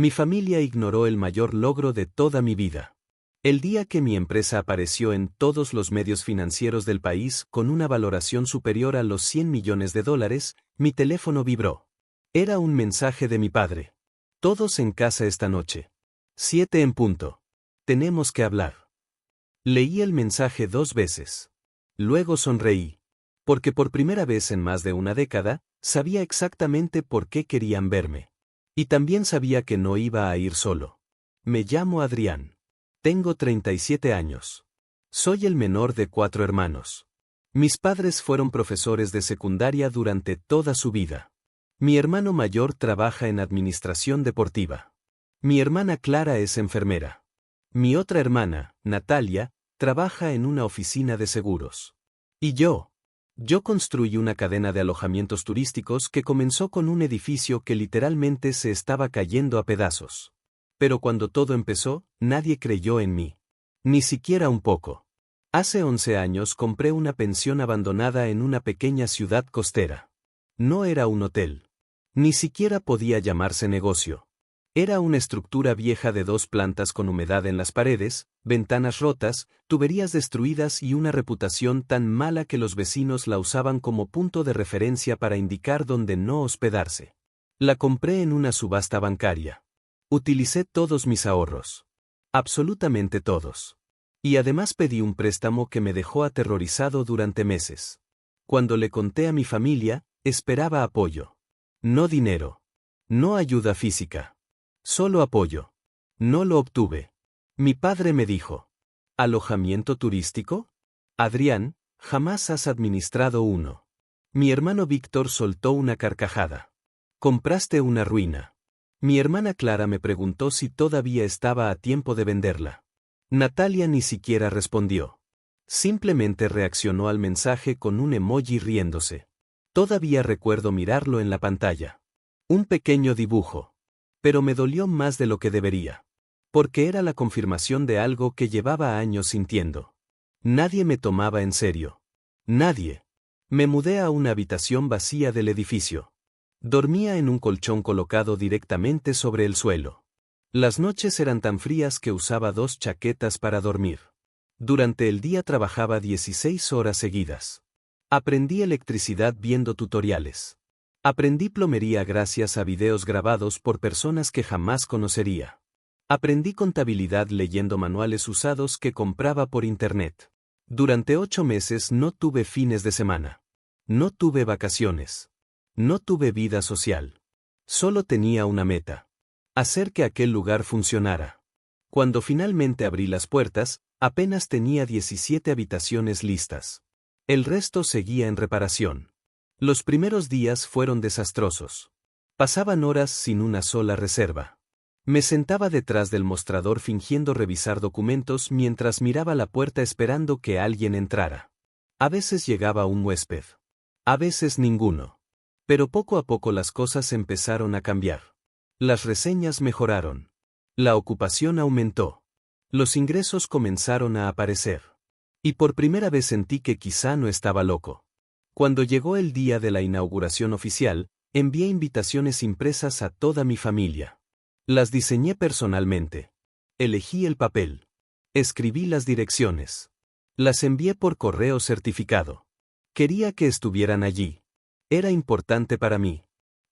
Mi familia ignoró el mayor logro de toda mi vida. El día que mi empresa apareció en todos los medios financieros del país con una valoración superior a los $100 millones, mi teléfono vibró. Era un mensaje de mi padre. Todos en casa esta noche. 7 en punto. Tenemos que hablar. Leí el mensaje 2 veces. Luego sonreí. Porque por primera vez en más de una década, sabía exactamente por qué querían verme. Y también sabía que no iba a ir solo. Me llamo Adrián. Tengo 37 años. Soy el menor de 4 hermanos. Mis padres fueron profesores de secundaria durante toda su vida. Mi hermano mayor trabaja en administración deportiva. Mi hermana Clara es enfermera. Mi otra hermana, Natalia, trabaja en una oficina de seguros. Y yo construí una cadena de alojamientos turísticos que comenzó con un edificio que literalmente se estaba cayendo a pedazos. Pero cuando todo empezó, nadie creyó en mí. Ni siquiera un poco. Hace 11 años compré una pensión abandonada en una pequeña ciudad costera. No era un hotel. Ni siquiera podía llamarse negocio. Era una estructura vieja de 2 plantas con humedad en las paredes, ventanas rotas, tuberías destruidas y una reputación tan mala que los vecinos la usaban como punto de referencia para indicar dónde no hospedarse. La compré en una subasta bancaria. Utilicé todos mis ahorros. Absolutamente todos. Y además pedí un préstamo que me dejó aterrorizado durante meses. Cuando le conté a mi familia, esperaba apoyo. No dinero. No ayuda física. Solo apoyo. No lo obtuve. Mi padre me dijo: ¿alojamiento turístico? Adrián, jamás has administrado uno. Mi hermano Víctor soltó una carcajada. Compraste una ruina. Mi hermana Clara me preguntó si todavía estaba a tiempo de venderla. Natalia ni siquiera respondió. Simplemente reaccionó al mensaje con un emoji riéndose. Todavía recuerdo mirarlo en la pantalla. Un pequeño dibujo. Pero me dolió más de lo que debería. Porque era la confirmación de algo que llevaba años sintiendo. Nadie me tomaba en serio. Nadie. Me mudé a una habitación vacía del edificio. Dormía en un colchón colocado directamente sobre el suelo. Las noches eran tan frías que usaba 2 chaquetas para dormir. Durante el día trabajaba 16 horas seguidas. Aprendí electricidad viendo tutoriales. Aprendí plomería gracias a videos grabados por personas que jamás conocería. Aprendí contabilidad leyendo manuales usados que compraba por internet. Durante 8 meses no tuve fines de semana. No tuve vacaciones. No tuve vida social. Solo tenía una meta: hacer que aquel lugar funcionara. Cuando finalmente abrí las puertas, apenas tenía 17 habitaciones listas. El resto seguía en reparación. Los primeros días fueron desastrosos. Pasaban horas sin una sola reserva. Me sentaba detrás del mostrador fingiendo revisar documentos mientras miraba la puerta esperando que alguien entrara. A veces llegaba un huésped. A veces ninguno. Pero poco a poco las cosas empezaron a cambiar. Las reseñas mejoraron. La ocupación aumentó. Los ingresos comenzaron a aparecer. Y por primera vez sentí que quizá no estaba loco. Cuando llegó el día de la inauguración oficial, envié invitaciones impresas a toda mi familia. Las diseñé personalmente. Elegí el papel. Escribí las direcciones. Las envié por correo certificado. Quería que estuvieran allí. Era importante para mí.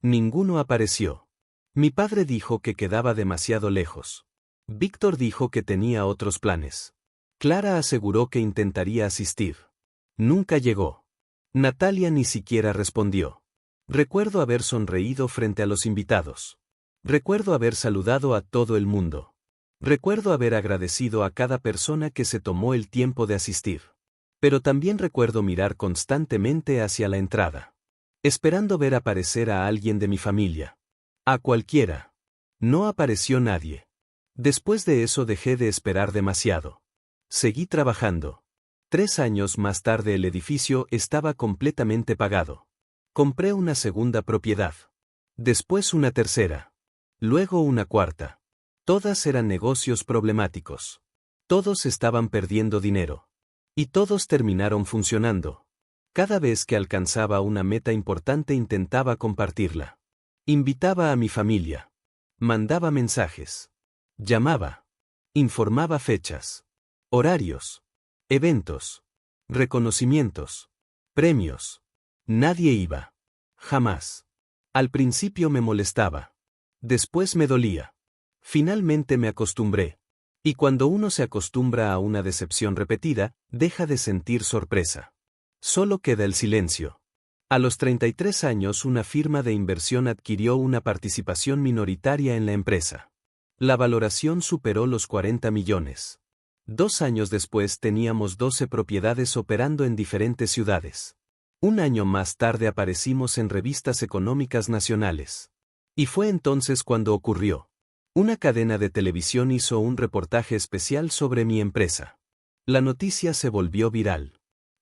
Ninguno apareció. Mi padre dijo que quedaba demasiado lejos. Víctor dijo que tenía otros planes. Clara aseguró que intentaría asistir. Nunca llegó. Natalia ni siquiera respondió. Recuerdo haber sonreído frente a los invitados. Recuerdo haber saludado a todo el mundo. Recuerdo haber agradecido a cada persona que se tomó el tiempo de asistir. Pero también recuerdo mirar constantemente hacia la entrada. Esperando ver aparecer a alguien de mi familia. A cualquiera. No apareció nadie. Después de eso dejé de esperar demasiado. Seguí trabajando. 3 años más tarde el edificio estaba completamente pagado. Compré una segunda propiedad. Después una tercera. Luego una cuarta. Todas eran negocios problemáticos. Todos estaban perdiendo dinero. Y todos terminaron funcionando. Cada vez que alcanzaba una meta importante intentaba compartirla. Invitaba a mi familia. Mandaba mensajes. Llamaba. Informaba fechas. Horarios. Eventos. Reconocimientos. Premios. Nadie iba. Jamás. Al principio me molestaba. Después me dolía. Finalmente me acostumbré. Y cuando uno se acostumbra a una decepción repetida, deja de sentir sorpresa. Solo queda el silencio. A los 33 años una firma de inversión adquirió una participación minoritaria en la empresa. La valoración superó los 40 millones. 2 años después teníamos 12 propiedades operando en diferentes ciudades. Un año más tarde aparecimos en revistas económicas nacionales. Y fue entonces cuando ocurrió. Una cadena de televisión hizo un reportaje especial sobre mi empresa. La noticia se volvió viral.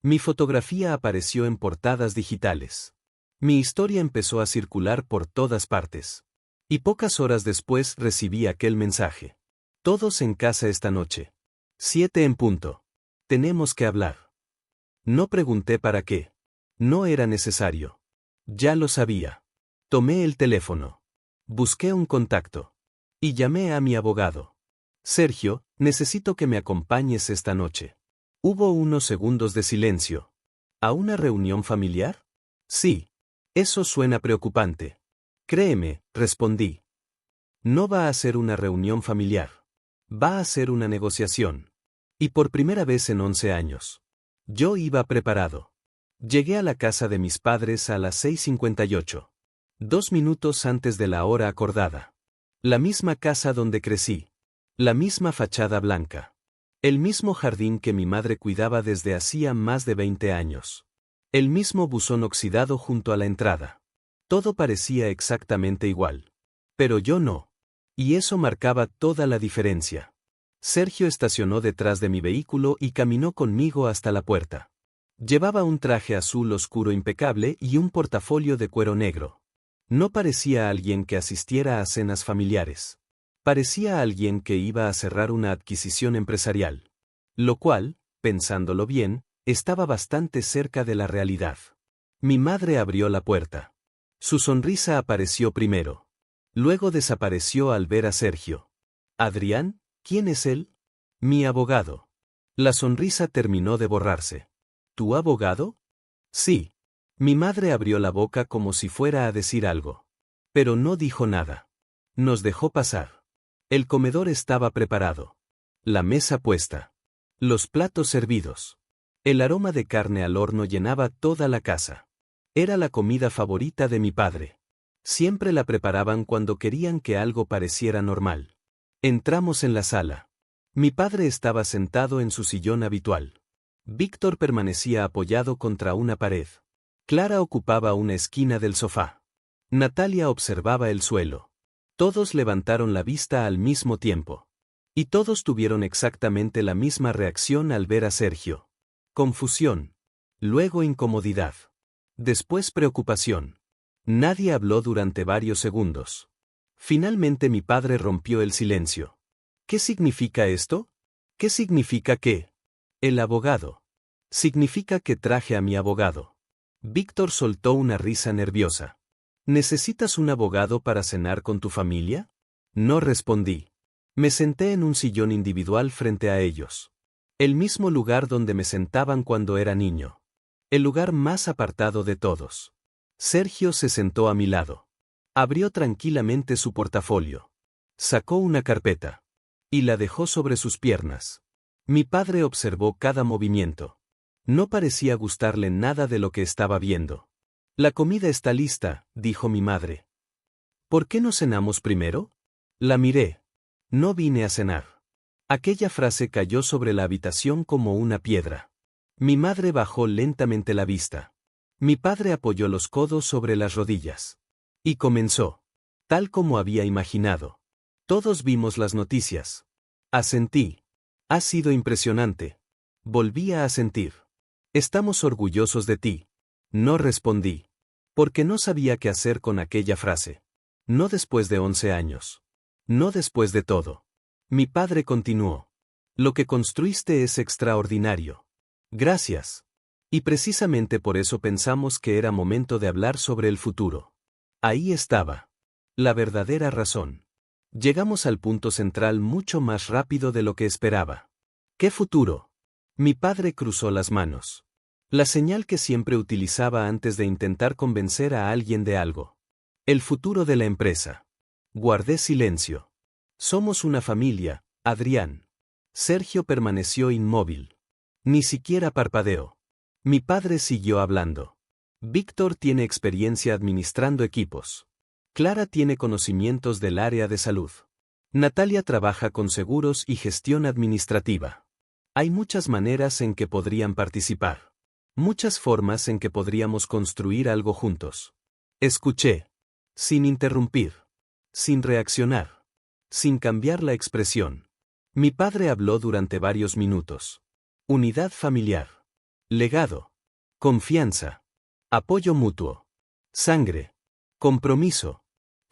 Mi fotografía apareció en portadas digitales. Mi historia empezó a circular por todas partes. Y pocas horas después recibí aquel mensaje. Todos en casa esta noche. 7 en punto. Tenemos que hablar. No pregunté para qué. No era necesario. Ya lo sabía. Tomé el teléfono. Busqué un contacto. Y llamé a mi abogado. Sergio, necesito que me acompañes esta noche. Hubo unos segundos de silencio. ¿A una reunión familiar? Sí. Eso suena preocupante. Créeme, respondí. No va a ser una reunión familiar. Va a ser una negociación. Y por primera vez en 11 años. Yo iba preparado. Llegué a la casa de mis padres a las 6:58. 2 minutos antes de la hora acordada. La misma casa donde crecí. La misma fachada blanca. El mismo jardín que mi madre cuidaba desde hacía más de 20 años. El mismo buzón oxidado junto a la entrada. Todo parecía exactamente igual. Pero yo no. Y eso marcaba toda la diferencia. Sergio estacionó detrás de mi vehículo y caminó conmigo hasta la puerta. Llevaba un traje azul oscuro impecable y un portafolio de cuero negro. No parecía alguien que asistiera a cenas familiares. Parecía alguien que iba a cerrar una adquisición empresarial. Lo cual, pensándolo bien, estaba bastante cerca de la realidad. Mi madre abrió la puerta. Su sonrisa apareció primero. Luego desapareció al ver a Sergio. ¿Adrián? ¿Quién es él? Mi abogado. La sonrisa terminó de borrarse. ¿Tu abogado? Sí. Mi madre abrió la boca como si fuera a decir algo. Pero no dijo nada. Nos dejó pasar. El comedor estaba preparado. La mesa puesta. Los platos servidos. El aroma de carne al horno llenaba toda la casa. Era la comida favorita de mi padre. Siempre la preparaban cuando querían que algo pareciera normal. Entramos en la sala. Mi padre estaba sentado en su sillón habitual. Víctor permanecía apoyado contra una pared. Clara ocupaba una esquina del sofá. Natalia observaba el suelo. Todos levantaron la vista al mismo tiempo. Y todos tuvieron exactamente la misma reacción al ver a Sergio. Confusión. Luego incomodidad. Después preocupación. Nadie habló durante varios segundos. Finalmente mi padre rompió el silencio. ¿Qué significa esto? ¿Qué significa qué? El abogado. Significa que traje a mi abogado. Víctor soltó una risa nerviosa. ¿Necesitas un abogado para cenar con tu familia? No respondí. Me senté en un sillón individual frente a ellos. El mismo lugar donde me sentaban cuando era niño. El lugar más apartado de todos. Sergio se sentó a mi lado. Abrió tranquilamente su portafolio. Sacó una carpeta. Y la dejó sobre sus piernas. Mi padre observó cada movimiento. No parecía gustarle nada de lo que estaba viendo. La comida está lista, dijo mi madre. ¿Por qué no cenamos primero? La miré. No vine a cenar. Aquella frase cayó sobre la habitación como una piedra. Mi madre bajó lentamente la vista. Mi padre apoyó los codos sobre las rodillas. Y comenzó. Tal como había imaginado. Todos vimos las noticias. Asentí. Ha sido impresionante. Volví a asentir. Estamos orgullosos de ti. No respondí. Porque no sabía qué hacer con aquella frase. No después de 11 años. No después de todo. Mi padre continuó. Lo que construiste es extraordinario. Gracias. Y precisamente por eso pensamos que era momento de hablar sobre el futuro. Ahí estaba. La verdadera razón. Llegamos al punto central mucho más rápido de lo que esperaba. ¿Qué futuro? Mi padre cruzó las manos. La señal que siempre utilizaba antes de intentar convencer a alguien de algo. El futuro de la empresa. Guardé silencio. Somos una familia, Adrián. Sergio permaneció inmóvil. Ni siquiera parpadeó. Mi padre siguió hablando. Víctor tiene experiencia administrando equipos. Clara tiene conocimientos del área de salud. Natalia trabaja con seguros y gestión administrativa. Hay muchas maneras en que podrían participar. Muchas formas en que podríamos construir algo juntos. Escuché. Sin interrumpir. Sin reaccionar. Sin cambiar la expresión. Mi padre habló durante varios minutos. Unidad familiar. Legado. Confianza. Apoyo mutuo. Sangre. Compromiso.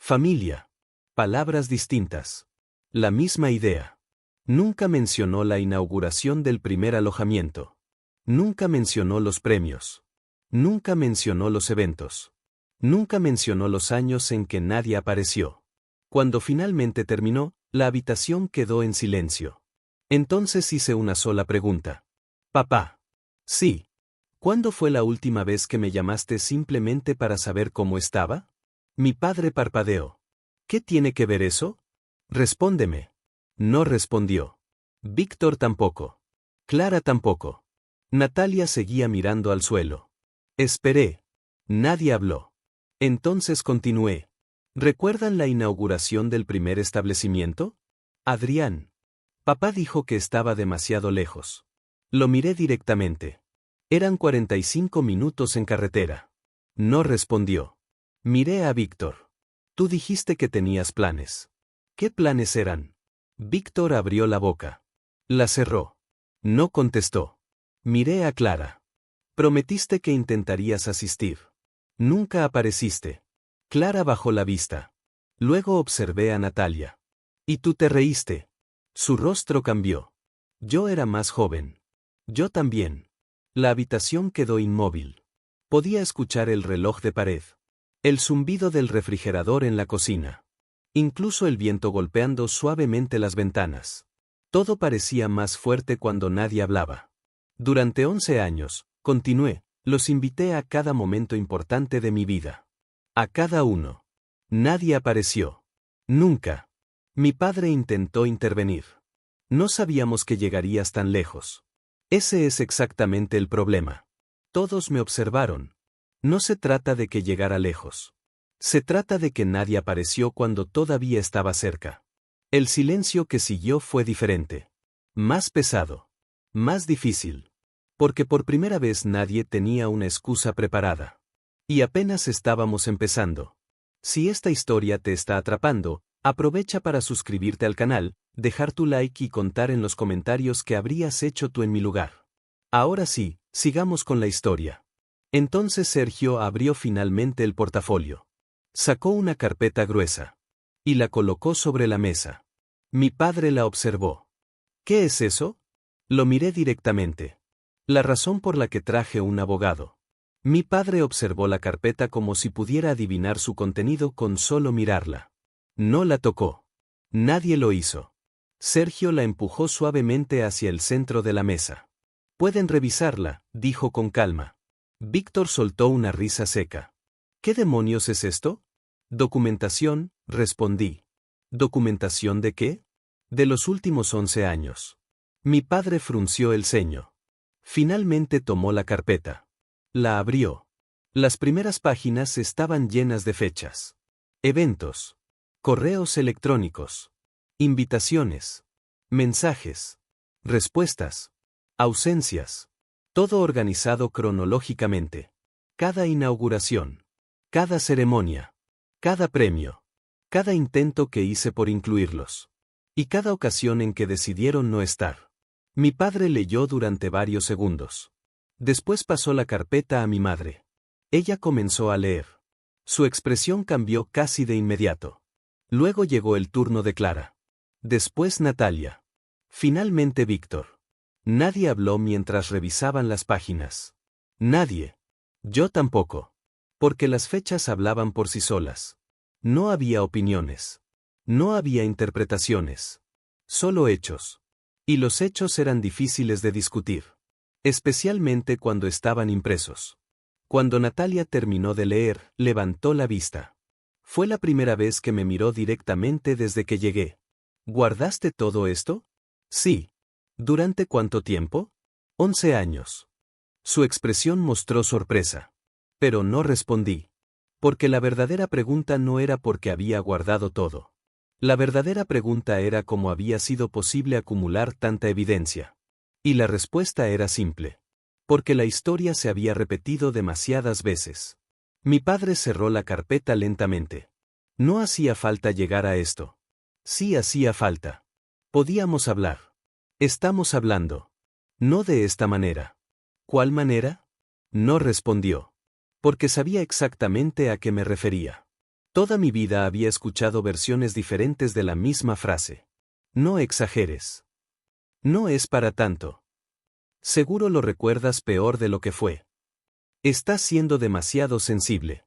Familia. Palabras distintas. La misma idea. Nunca mencionó la inauguración del primer alojamiento. Nunca mencionó los premios. Nunca mencionó los eventos. Nunca mencionó los años en que nadie apareció. Cuando finalmente terminó, la habitación quedó en silencio. Entonces hice una sola pregunta. Papá. Sí. ¿Cuándo fue la última vez que me llamaste simplemente para saber cómo estaba? Mi padre parpadeó. ¿Qué tiene que ver eso? Respóndeme. No respondió. Víctor tampoco. Clara tampoco. Natalia seguía mirando al suelo. Esperé. Nadie habló. Entonces continué. ¿Recuerdan la inauguración del primer establecimiento? Adrián. Papá dijo que estaba demasiado lejos. Lo miré directamente. Eran 45 minutos en carretera. No respondió. Miré a Víctor. Tú dijiste que tenías planes. ¿Qué planes eran? Víctor abrió la boca. La cerró. No contestó. Miré a Clara. Prometiste que intentarías asistir. Nunca apareciste. Clara bajó la vista. Luego observé a Natalia. Y tú te reíste. Su rostro cambió. Yo era más joven. Yo también. La habitación quedó inmóvil. Podía escuchar el reloj de pared. El zumbido del refrigerador en la cocina. Incluso el viento golpeando suavemente las ventanas. Todo parecía más fuerte cuando nadie hablaba. Durante 11 años, continué, los invité a cada momento importante de mi vida. A cada uno. Nadie apareció. Nunca. Mi padre intentó intervenir. No sabíamos que llegarías tan lejos. Ese es exactamente el problema. Todos me observaron. No se trata de que llegara lejos. Se trata de que nadie apareció cuando todavía estaba cerca. El silencio que siguió fue diferente. Más pesado. Más difícil. Porque por primera vez nadie tenía una excusa preparada. Y apenas estábamos empezando. Si esta historia te está atrapando, aprovecha para suscribirte al canal, dejar tu like y contar en los comentarios qué habrías hecho tú en mi lugar. Ahora sí, sigamos con la historia. Entonces Sergio abrió finalmente el portafolio. Sacó una carpeta gruesa. Y la colocó sobre la mesa. Mi padre la observó. ¿Qué es eso? Lo miré directamente. La razón por la que traje un abogado. Mi padre observó la carpeta como si pudiera adivinar su contenido con solo mirarla. No la tocó. Nadie lo hizo. Sergio la empujó suavemente hacia el centro de la mesa. Pueden revisarla, dijo con calma. Víctor soltó una risa seca. ¿Qué demonios es esto? Documentación, respondí. ¿Documentación de qué? De los últimos 11 años. Mi padre frunció el ceño. Finalmente tomó la carpeta. La abrió. Las primeras páginas estaban llenas de fechas. Eventos. Correos electrónicos. Invitaciones. Mensajes. Respuestas. Ausencias. Todo organizado cronológicamente. Cada inauguración. Cada ceremonia. Cada premio. Cada intento que hice por incluirlos. Y cada ocasión en que decidieron no estar. Mi padre leyó durante varios segundos. Después pasó la carpeta a mi madre. Ella comenzó a leer. Su expresión cambió casi de inmediato. Luego llegó el turno de Clara. Después Natalia. Finalmente Víctor. Nadie habló mientras revisaban las páginas. Nadie. Yo tampoco. Porque las fechas hablaban por sí solas. No había opiniones. No había interpretaciones. Solo hechos. Y los hechos eran difíciles de discutir. Especialmente cuando estaban impresos. Cuando Natalia terminó de leer, levantó la vista. Fue la primera vez que me miró directamente desde que llegué. ¿Guardaste todo esto? Sí. ¿Durante cuánto tiempo? 11 años. Su expresión mostró sorpresa. Pero no respondí. Porque la verdadera pregunta no era por qué había guardado todo. La verdadera pregunta era cómo había sido posible acumular tanta evidencia. Y la respuesta era simple. Porque la historia se había repetido demasiadas veces. Mi padre cerró la carpeta lentamente. No hacía falta llegar a esto. Sí hacía falta. Podíamos hablar. Estamos hablando. No de esta manera. ¿Cuál manera? No respondió. Porque sabía exactamente a qué me refería. Toda mi vida había escuchado versiones diferentes de la misma frase. No exageres. No es para tanto. Seguro lo recuerdas peor de lo que fue. Estás siendo demasiado sensible.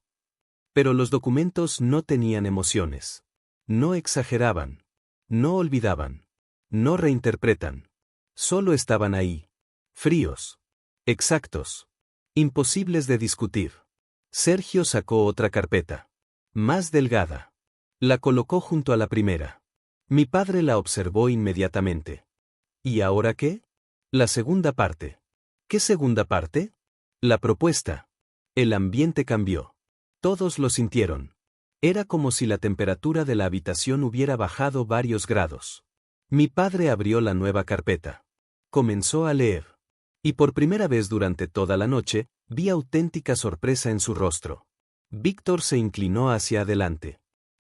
Pero los documentos no tenían emociones. No exageraban. No olvidaban. No reinterpretan. Solo estaban ahí. Fríos. Exactos. Imposibles de discutir. Sergio sacó otra carpeta. Más delgada. La colocó junto a la primera. Mi padre la observó inmediatamente. ¿Y ahora qué? La segunda parte. ¿Qué segunda parte? La propuesta. El ambiente cambió. Todos lo sintieron. Era como si la temperatura de la habitación hubiera bajado varios grados. Mi padre abrió la nueva carpeta. Comenzó a leer. Y por primera vez durante toda la noche, vi auténtica sorpresa en su rostro. Víctor se inclinó hacia adelante.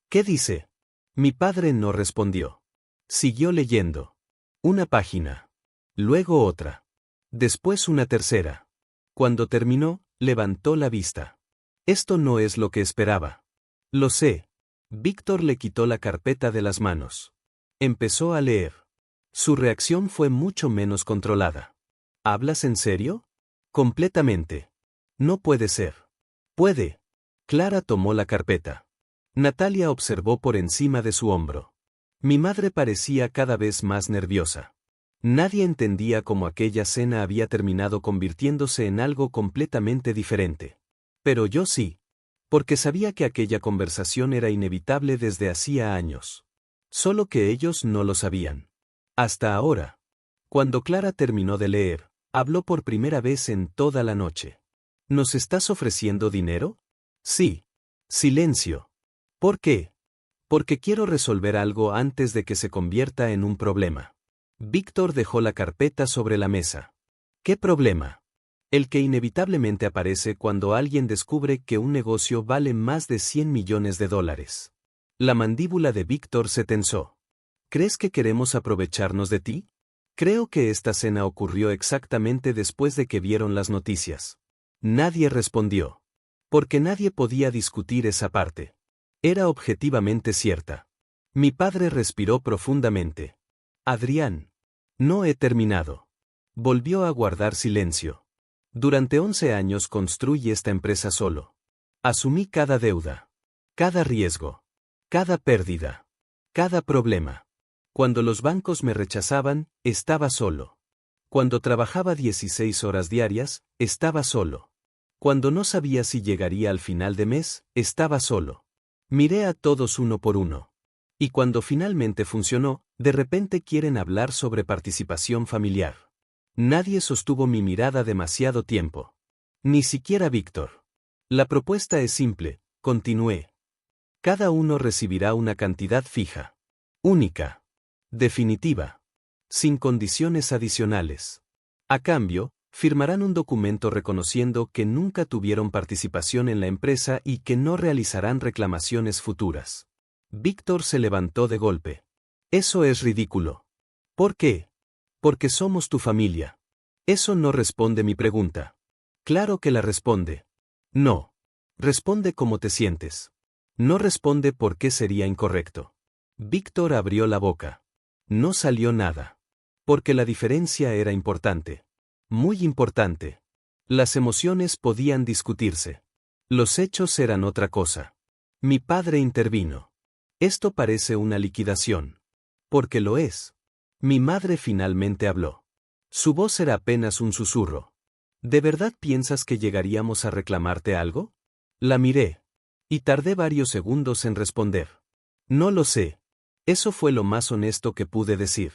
¿Qué dice? Mi padre no respondió. Siguió leyendo. Una página. Luego otra. Después una tercera. Cuando terminó, levantó la vista. Esto no es lo que esperaba. Lo sé. Víctor le quitó la carpeta de las manos. Empezó a leer. Su reacción fue mucho menos controlada. ¿Hablas en serio? Completamente. No puede ser. Puede. Clara tomó la carpeta. Natalia observó por encima de su hombro. Mi madre parecía cada vez más nerviosa. Nadie entendía cómo aquella cena había terminado convirtiéndose en algo completamente diferente. Pero yo sí. Porque sabía que aquella conversación era inevitable desde hacía años. Solo que ellos no lo sabían. Hasta ahora. Cuando Clara terminó de leer, habló por primera vez en toda la noche. ¿Nos estás ofreciendo dinero? Sí. Silencio. ¿Por qué? Porque quiero resolver algo antes de que se convierta en un problema. Víctor dejó la carpeta sobre la mesa. ¿Qué problema? El que inevitablemente aparece cuando alguien descubre que un negocio vale más de 100 millones de dólares. La mandíbula de Víctor se tensó. ¿Crees que queremos aprovecharnos de ti? Creo que esta cena ocurrió exactamente después de que vieron las noticias. Nadie respondió. Porque nadie podía discutir esa parte. Era objetivamente cierta. Mi padre respiró profundamente. Adrián. No he terminado. Volvió a guardar silencio. Durante 11 años construí esta empresa solo. Asumí cada deuda. Cada riesgo. Cada pérdida. Cada problema. Cuando los bancos me rechazaban, estaba solo. Cuando trabajaba 16 horas diarias, estaba solo. Cuando no sabía si llegaría al final de mes, estaba solo. Miré a todos uno por uno. Y cuando finalmente funcionó, de repente quieren hablar sobre participación familiar. Nadie sostuvo mi mirada demasiado tiempo. Ni siquiera Víctor. La propuesta es simple, continué. Cada uno recibirá una cantidad fija. Única. Definitiva. Sin condiciones adicionales. A cambio, firmarán un documento reconociendo que nunca tuvieron participación en la empresa y que no realizarán reclamaciones futuras. Víctor se levantó de golpe. Eso es ridículo. ¿Por qué? Porque somos tu familia. Eso no responde mi pregunta. Claro que la responde. No. Responde cómo te sientes. No responde por qué sería incorrecto. Víctor abrió la boca. No salió nada. Porque la diferencia era importante. Muy importante. Las emociones podían discutirse. Los hechos eran otra cosa. Mi padre intervino. Esto parece una liquidación. Porque lo es. Mi madre finalmente habló. Su voz era apenas un susurro. ¿De verdad piensas que llegaríamos a reclamarte algo? La miré. Y tardé varios segundos en responder. No lo sé. Eso fue lo más honesto que pude decir.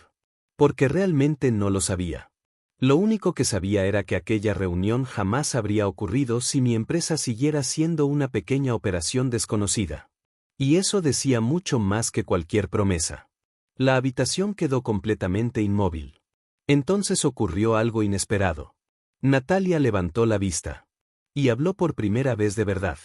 Porque realmente no lo sabía. Lo único que sabía era que aquella reunión jamás habría ocurrido si mi empresa siguiera siendo una pequeña operación desconocida. Y eso decía mucho más que cualquier promesa. La habitación quedó completamente inmóvil. Entonces ocurrió algo inesperado. Natalia levantó la vista. Y habló por primera vez de verdad.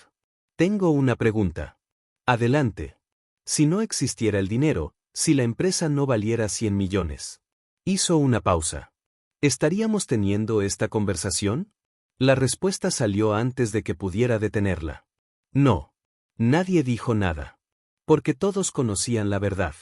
Tengo una pregunta. Adelante. Si no existiera el dinero, si la empresa no valiera 100 millones. Hizo una pausa. ¿Estaríamos teniendo esta conversación? La respuesta salió antes de que pudiera detenerla. No. Nadie dijo nada. Porque todos conocían la verdad.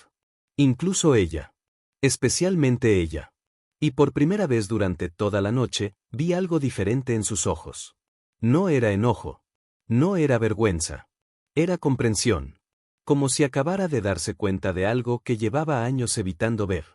Incluso ella. Especialmente ella. Y por primera vez durante toda la noche, vi algo diferente en sus ojos. No era enojo. No era vergüenza. Era comprensión. Como si acabara de darse cuenta de algo que llevaba años evitando ver.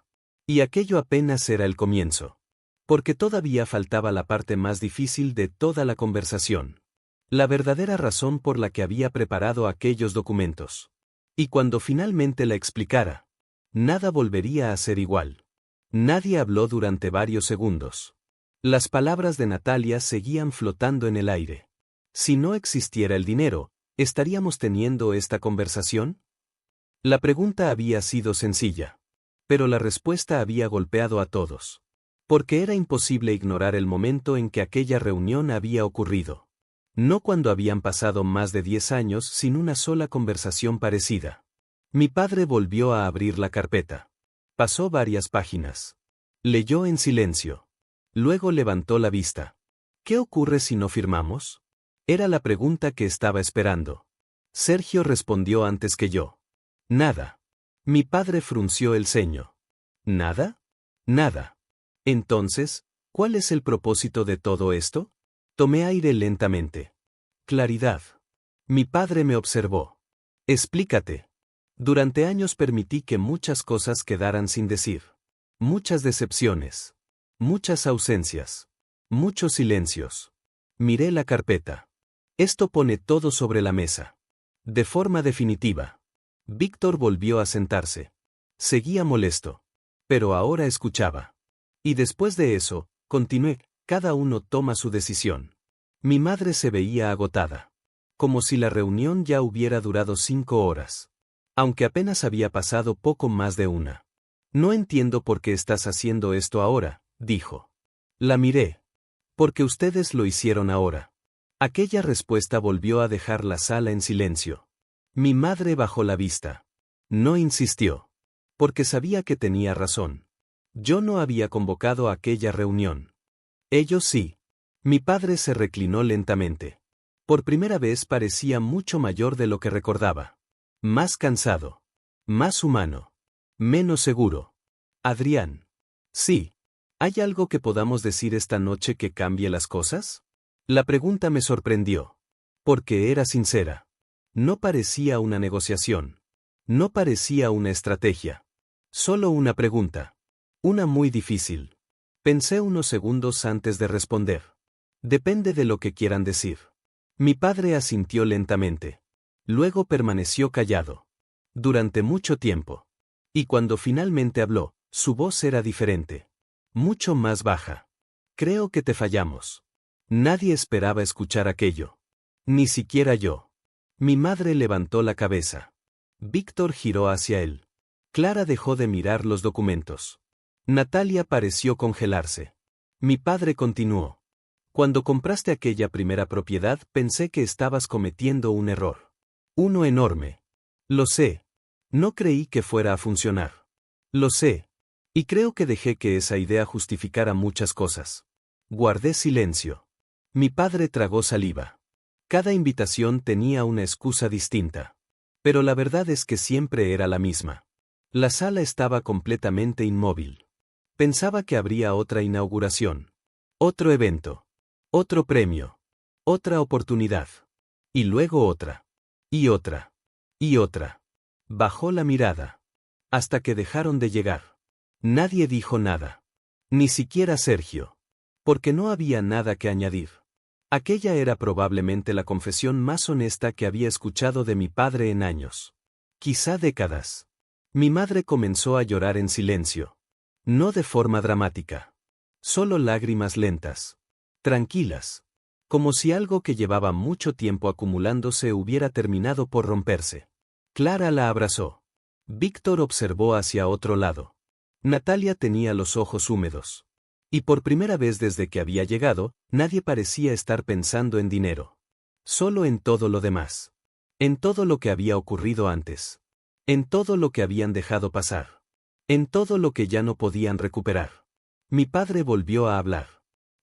Y aquello apenas era el comienzo. Porque todavía faltaba la parte más difícil de toda la conversación. La verdadera razón por la que había preparado aquellos documentos. Y cuando finalmente la explicara, nada volvería a ser igual. Nadie habló durante varios segundos. Las palabras de Natalia seguían flotando en el aire. Si no existiera el dinero, ¿estaríamos teniendo esta conversación? La pregunta había sido sencilla. Pero la respuesta había golpeado a todos. Porque era imposible ignorar el momento en que aquella reunión había ocurrido. No cuando habían pasado más de 10 años sin una sola conversación parecida. Mi padre volvió a abrir la carpeta. Pasó varias páginas. Leyó en silencio. Luego levantó la vista. ¿Qué ocurre si no firmamos? Era la pregunta que estaba esperando. Sergio respondió antes que yo. Nada. Mi padre frunció el ceño. ¿Nada? Nada. Entonces, ¿cuál es el propósito de todo esto? Tomé aire lentamente. Claridad. Mi padre me observó. Explícate. Durante años permití que muchas cosas quedaran sin decir. Muchas decepciones. Muchas ausencias. Muchos silencios. Miré la carpeta. Esto pone todo sobre la mesa. De forma definitiva. Víctor volvió a sentarse. Seguía molesto. Pero ahora escuchaba. Y después de eso, continué, cada uno toma su decisión. Mi madre se veía agotada. Como si la reunión ya hubiera durado 5 horas. Aunque apenas había pasado poco más de una. No entiendo por qué estás haciendo esto ahora, dijo. La miré. Porque ustedes lo hicieron ahora. Aquella respuesta volvió a dejar la sala en silencio. Mi madre bajó la vista. No insistió. Porque sabía que tenía razón. Yo no había convocado aquella reunión. Ellos sí. Mi padre se reclinó lentamente. Por primera vez parecía mucho mayor de lo que recordaba. Más cansado. Más humano. Menos seguro. Adrián. Sí. ¿Hay algo que podamos decir esta noche que cambie las cosas? La pregunta me sorprendió. Porque era sincera. No parecía una negociación. No parecía una estrategia. Solo una pregunta. Una muy difícil. Pensé unos segundos antes de responder. Depende de lo que quieran decir. Mi padre asintió lentamente. Luego permaneció callado. Durante mucho tiempo. Y cuando finalmente habló, su voz era diferente. Mucho más baja. Creo que te fallamos. Nadie esperaba escuchar aquello. Ni siquiera yo. Mi madre levantó la cabeza. Víctor giró hacia él. Clara dejó de mirar los documentos. Natalia pareció congelarse. Mi padre continuó. Cuando compraste aquella primera propiedad pensé que estabas cometiendo un error. Uno enorme. Lo sé. No creí que fuera a funcionar. Lo sé. Y creo que dejé que esa idea justificara muchas cosas. Guardé silencio. Mi padre tragó saliva. Cada invitación tenía una excusa distinta. Pero la verdad es que siempre era la misma. La sala estaba completamente inmóvil. Pensaba que habría otra inauguración. Otro evento. Otro premio. Otra oportunidad. Y luego otra. Y otra. Y otra. Bajó la mirada. Hasta que dejaron de llegar. Nadie dijo nada. Ni siquiera Sergio. Porque no había nada que añadir. Aquella era probablemente la confesión más honesta que había escuchado de mi padre en años. Quizá décadas. Mi madre comenzó a llorar en silencio. No de forma dramática. Solo lágrimas lentas. Tranquilas. Como si algo que llevaba mucho tiempo acumulándose hubiera terminado por romperse. Clara la abrazó. Víctor observó hacia otro lado. Natalia tenía los ojos húmedos. Y por primera vez desde que había llegado, nadie parecía estar pensando en dinero. Solo en todo lo demás. En todo lo que había ocurrido antes. En todo lo que habían dejado pasar. En todo lo que ya no podían recuperar. Mi padre volvió a hablar.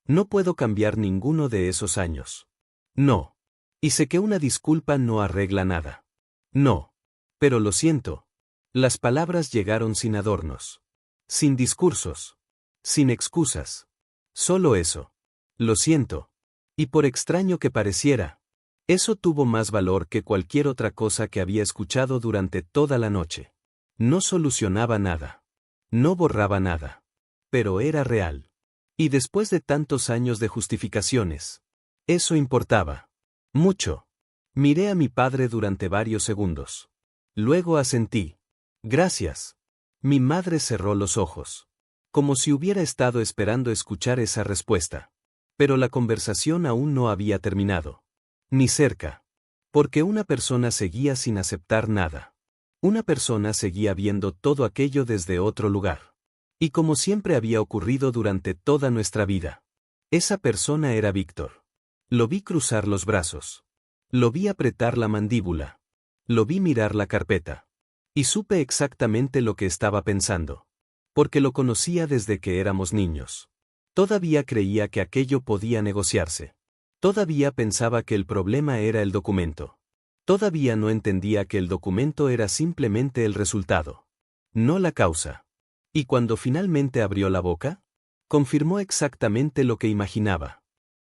No puedo cambiar ninguno de esos años. No. Y sé que una disculpa no arregla nada. No. Pero lo siento. Las palabras llegaron sin adornos. Sin discursos. Sin excusas. Solo eso. Lo siento. Y por extraño que pareciera, eso tuvo más valor que cualquier otra cosa que había escuchado durante toda la noche. No solucionaba nada. No borraba nada. Pero era real. Y después de tantos años de justificaciones, eso importaba. Mucho. Miré a mi padre durante varios segundos. Luego asentí. Gracias. Mi madre cerró los ojos. Como si hubiera estado esperando escuchar esa respuesta. Pero la conversación aún no había terminado. Ni cerca. Porque una persona seguía sin aceptar nada. Una persona seguía viendo todo aquello desde otro lugar. Y como siempre había ocurrido durante toda nuestra vida. Esa persona era Víctor. Lo vi cruzar los brazos. Lo vi apretar la mandíbula. Lo vi mirar la carpeta. Y supe exactamente lo que estaba pensando. Porque lo conocía desde que éramos niños. Todavía creía que aquello podía negociarse. Todavía pensaba que el problema era el documento. Todavía no entendía que el documento era simplemente el resultado. No la causa. Y cuando finalmente abrió la boca, confirmó exactamente lo que imaginaba.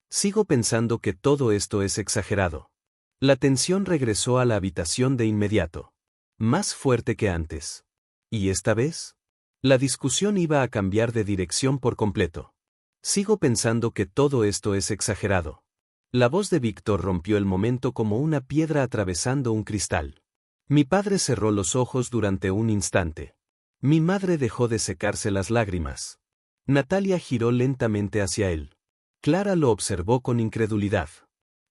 Sigo pensando que todo esto es exagerado. La tensión regresó a la habitación de inmediato. Más fuerte que antes. ¿Y esta vez? La discusión iba a cambiar de dirección por completo. Sigo pensando que todo esto es exagerado. La voz de Víctor rompió el momento como una piedra atravesando un cristal. Mi padre cerró los ojos durante un instante. Mi madre dejó de secarse las lágrimas. Natalia giró lentamente hacia él. Clara lo observó con incredulidad.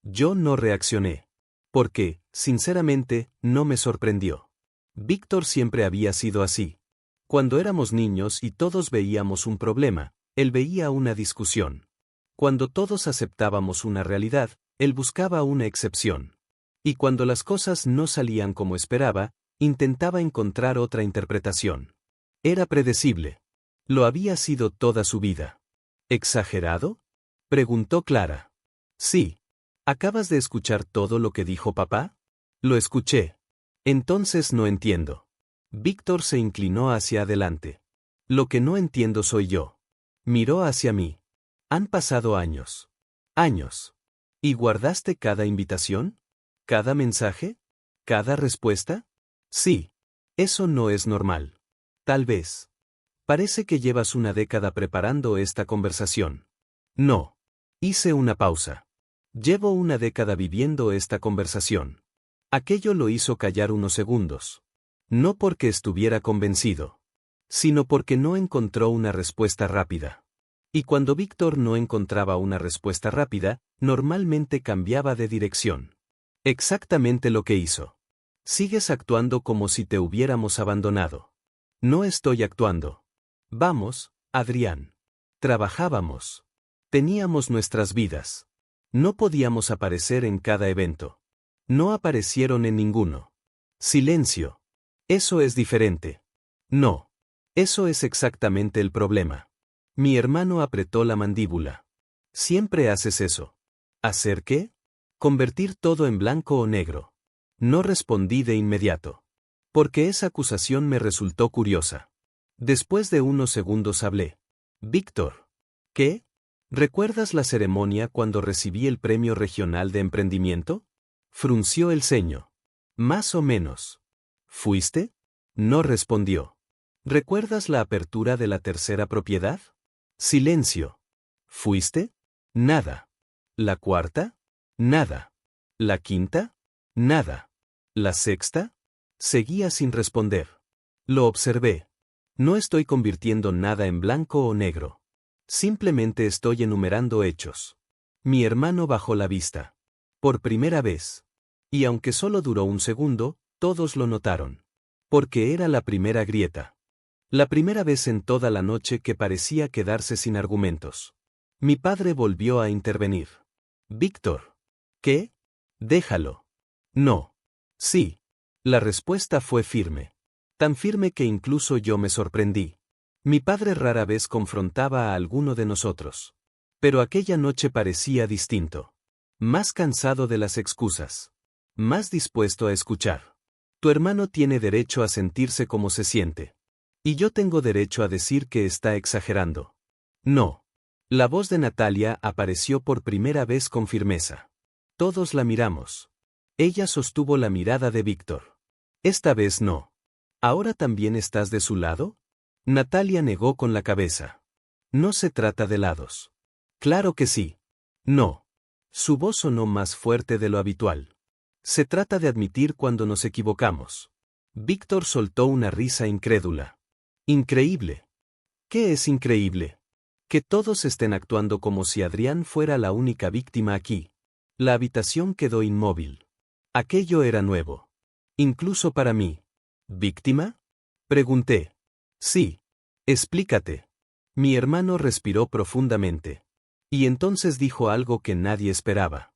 Yo no reaccioné. Porque, sinceramente, no me sorprendió. Víctor siempre había sido así. Cuando éramos niños y todos veíamos un problema, él veía una discusión. Cuando todos aceptábamos una realidad, él buscaba una excepción. Y cuando las cosas no salían como esperaba, intentaba encontrar otra interpretación. Era predecible. Lo había sido toda su vida. ¿Exagerado? Preguntó Clara. Sí. ¿Acabas de escuchar todo lo que dijo papá? Lo escuché. Entonces no entiendo. Víctor se inclinó hacia adelante. Lo que no entiendo soy yo. Miró hacia mí. Han pasado años. Años. ¿Y guardaste cada invitación? ¿Cada mensaje? ¿Cada respuesta? Sí. Eso no es normal. Tal vez. Parece que llevas una década preparando esta conversación. No. Hice una pausa. Llevo una década viviendo esta conversación. Aquello lo hizo callar unos segundos. No porque estuviera convencido, sino porque no encontró una respuesta rápida. Y cuando Víctor no encontraba una respuesta rápida, normalmente cambiaba de dirección. Exactamente lo que hizo. Sigues actuando como si te hubiéramos abandonado. No estoy actuando. Vamos, Adrián. Trabajábamos. Teníamos nuestras vidas. No podíamos aparecer en cada evento. No aparecieron en ninguno. Silencio. Eso es diferente. No. Eso es exactamente el problema. Mi hermano apretó la mandíbula. Siempre haces eso. ¿Hacer qué? Convertir todo en blanco o negro. No respondí de inmediato. Porque esa acusación me resultó curiosa. Después de unos segundos hablé. Víctor. ¿Qué? ¿Recuerdas la ceremonia cuando recibí el premio regional de emprendimiento? Frunció el ceño. Más o menos. ¿Fuiste? No respondió. ¿Recuerdas la apertura de la tercera propiedad? Silencio. ¿Fuiste? Nada. ¿La cuarta? Nada. ¿La quinta? Nada. ¿La sexta? Seguía sin responder. Lo observé. No estoy convirtiendo nada en blanco o negro. Simplemente estoy enumerando hechos. Mi hermano bajó la vista. Por primera vez. Y aunque solo duró un segundo, todos lo notaron. Porque era la primera grieta. La primera vez en toda la noche que parecía quedarse sin argumentos. Mi padre volvió a intervenir. Víctor. ¿Qué? Déjalo. No. Sí. La respuesta fue firme. Tan firme que incluso yo me sorprendí. Mi padre rara vez confrontaba a alguno de nosotros. Pero aquella noche parecía distinto. Más cansado de las excusas. Más dispuesto a escuchar. Tu hermano tiene derecho a sentirse como se siente. Y yo tengo derecho a decir que está exagerando. No. La voz de Natalia apareció por primera vez con firmeza. Todos la miramos. Ella sostuvo la mirada de Víctor. Esta vez no. ¿Ahora también estás de su lado? Natalia negó con la cabeza. No se trata de lados. Claro que sí. No. Su voz sonó más fuerte de lo habitual. Se trata de admitir cuando nos equivocamos. Víctor soltó una risa incrédula. Increíble. ¿Qué es increíble? Que todos estén actuando como si Adrián fuera la única víctima aquí. La habitación quedó inmóvil. Aquello era nuevo. Incluso para mí. ¿Víctima? Pregunté. Sí. Explícate. Mi hermano respiró profundamente. Y entonces dijo algo que nadie esperaba.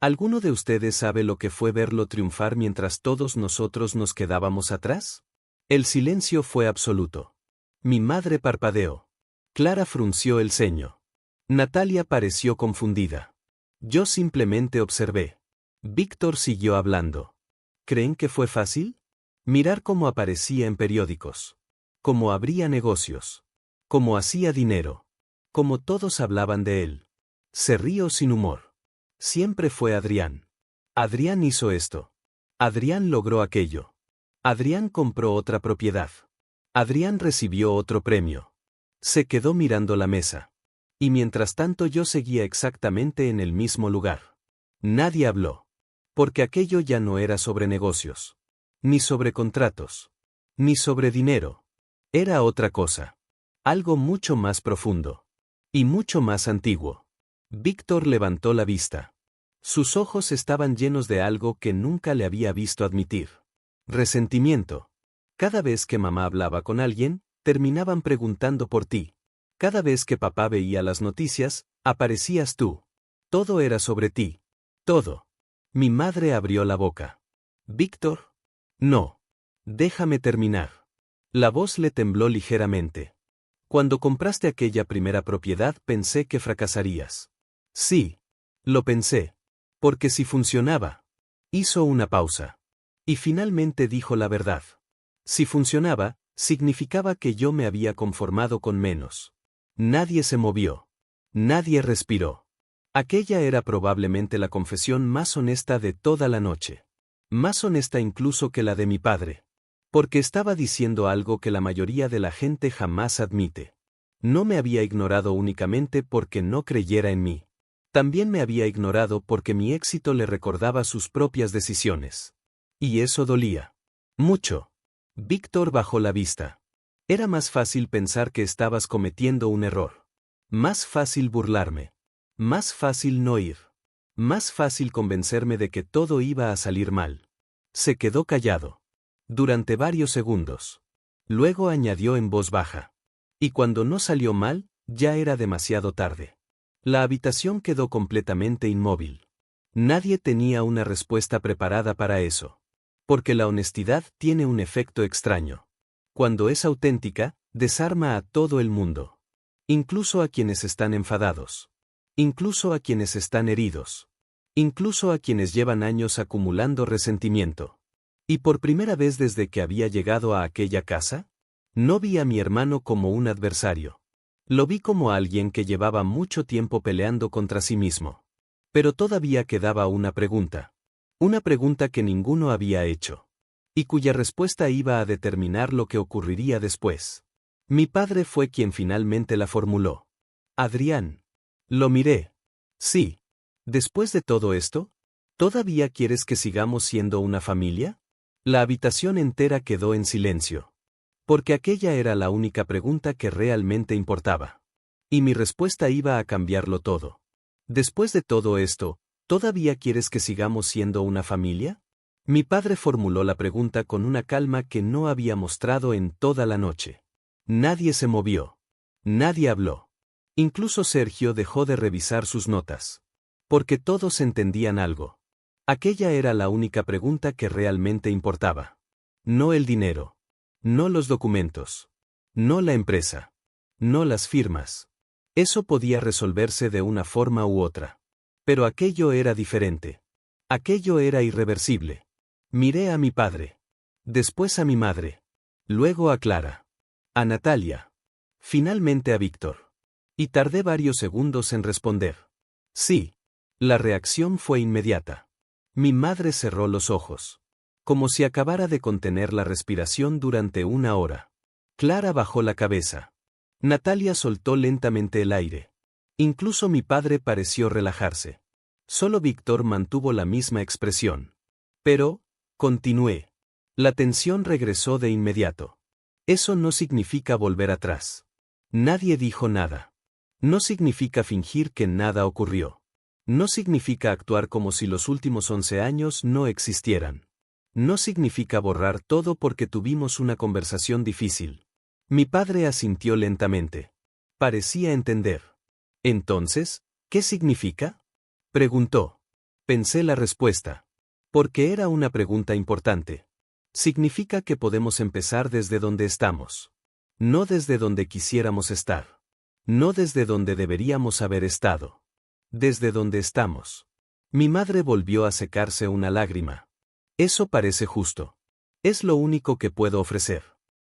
¿Alguno de ustedes sabe lo que fue verlo triunfar mientras todos nosotros nos quedábamos atrás? El silencio fue absoluto. Mi madre parpadeó. Clara frunció el ceño. Natalia pareció confundida. Yo simplemente observé. Víctor siguió hablando. ¿Creen que fue fácil? Mirar cómo aparecía en periódicos. Cómo abría negocios. Cómo hacía dinero. Cómo todos hablaban de él. Se rió sin humor. Siempre fue Adrián. Adrián hizo esto. Adrián logró aquello. Adrián compró otra propiedad. Adrián recibió otro premio. Se quedó mirando la mesa. Y mientras tanto yo seguía exactamente en el mismo lugar. Nadie habló. Porque aquello ya no era sobre negocios. Ni sobre contratos. Ni sobre dinero. Era otra cosa. Algo mucho más profundo. Y mucho más antiguo. Víctor levantó la vista. Sus ojos estaban llenos de algo que nunca le había visto admitir. Resentimiento. Cada vez que mamá hablaba con alguien, terminaban preguntando por ti. Cada vez que papá veía las noticias, aparecías tú. Todo era sobre ti. Todo. Mi madre abrió la boca. Víctor. No. Déjame terminar. La voz le tembló ligeramente. Cuando compraste aquella primera propiedad pensé que fracasarías. Sí. Lo pensé. Porque si funcionaba. Hizo una pausa. Y finalmente dijo la verdad. Si funcionaba, significaba que yo me había conformado con menos. Nadie se movió. Nadie respiró. Aquella era probablemente la confesión más honesta de toda la noche. Más honesta incluso que la de mi padre. Porque estaba diciendo algo que la mayoría de la gente jamás admite. No me había ignorado únicamente porque no creyera en mí. También me había ignorado porque mi éxito le recordaba sus propias decisiones. Y eso dolía. Mucho. Víctor bajó la vista. Era más fácil pensar que estabas cometiendo un error. Más fácil burlarme. Más fácil no ir. Más fácil convencerme de que todo iba a salir mal. Se quedó callado. Durante varios segundos. Luego añadió en voz baja. Y cuando no salió mal, ya era demasiado tarde. La habitación quedó completamente inmóvil. Nadie tenía una respuesta preparada para eso. Porque la honestidad tiene un efecto extraño. Cuando es auténtica, desarma a todo el mundo. Incluso a quienes están enfadados. Incluso a quienes están heridos. Incluso a quienes llevan años acumulando resentimiento. Y por primera vez desde que había llegado a aquella casa, no vi a mi hermano como un adversario. Lo vi como a alguien que llevaba mucho tiempo peleando contra sí mismo. Pero todavía quedaba una pregunta. Una pregunta que ninguno había hecho. y cuya respuesta iba a determinar lo que ocurriría después. Mi padre fue quien finalmente la formuló. Adrián. Lo miré. Sí. Después de todo esto, ¿todavía quieres que sigamos siendo una familia? La habitación entera quedó en silencio. Porque aquella era la única pregunta que realmente importaba. Y mi respuesta iba a cambiarlo todo. Después de todo esto, ¿todavía quieres que sigamos siendo una familia? Mi padre formuló la pregunta con una calma que no había mostrado en toda la noche. Nadie se movió. Nadie habló. Incluso Sergio dejó de revisar sus notas. Porque todos entendían algo. Aquella era la única pregunta que realmente importaba. No el dinero. No los documentos. No la empresa. No las firmas. Eso podía resolverse de una forma u otra. Pero aquello era diferente. Aquello era irreversible. Miré a mi padre. Después a mi madre. Luego a Clara. A Natalia. Finalmente a Víctor. Y tardé varios segundos en responder. Sí. La reacción fue inmediata. Mi madre cerró los ojos. Como si acabara de contener la respiración durante una hora. Clara bajó la cabeza. Natalia soltó lentamente el aire. Incluso mi padre pareció relajarse. Solo Víctor mantuvo la misma expresión. Pero, continué. La tensión regresó de inmediato. Eso no significa volver atrás. Nadie dijo nada. No significa fingir que nada ocurrió. No significa actuar como si los últimos 11 años no existieran. No significa borrar todo porque tuvimos una conversación difícil. Mi padre asintió lentamente. Parecía entender. Entonces, ¿qué significa? Preguntó. Pensé la respuesta. Porque era una pregunta importante. Significa que podemos empezar desde donde estamos. No desde donde quisiéramos estar. No desde donde deberíamos haber estado. Desde donde estamos. Mi madre volvió a secarse una lágrima. Eso parece justo. Es lo único que puedo ofrecer.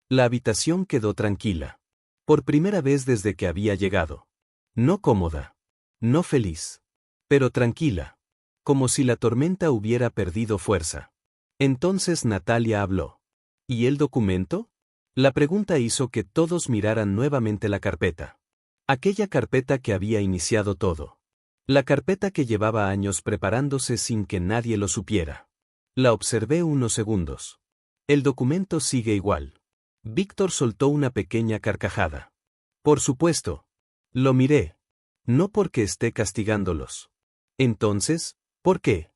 La habitación quedó tranquila. Por primera vez desde que había llegado. No cómoda. No feliz. Pero tranquila. Como si la tormenta hubiera perdido fuerza. Entonces Natalia habló. ¿Y el documento? La pregunta hizo que todos miraran nuevamente la carpeta. Aquella carpeta que había iniciado todo. La carpeta que llevaba años preparándose sin que nadie lo supiera. La observé unos segundos. El documento sigue igual. Víctor soltó una pequeña carcajada. Por supuesto. Lo miré. No porque esté castigándolos. Entonces, ¿por qué?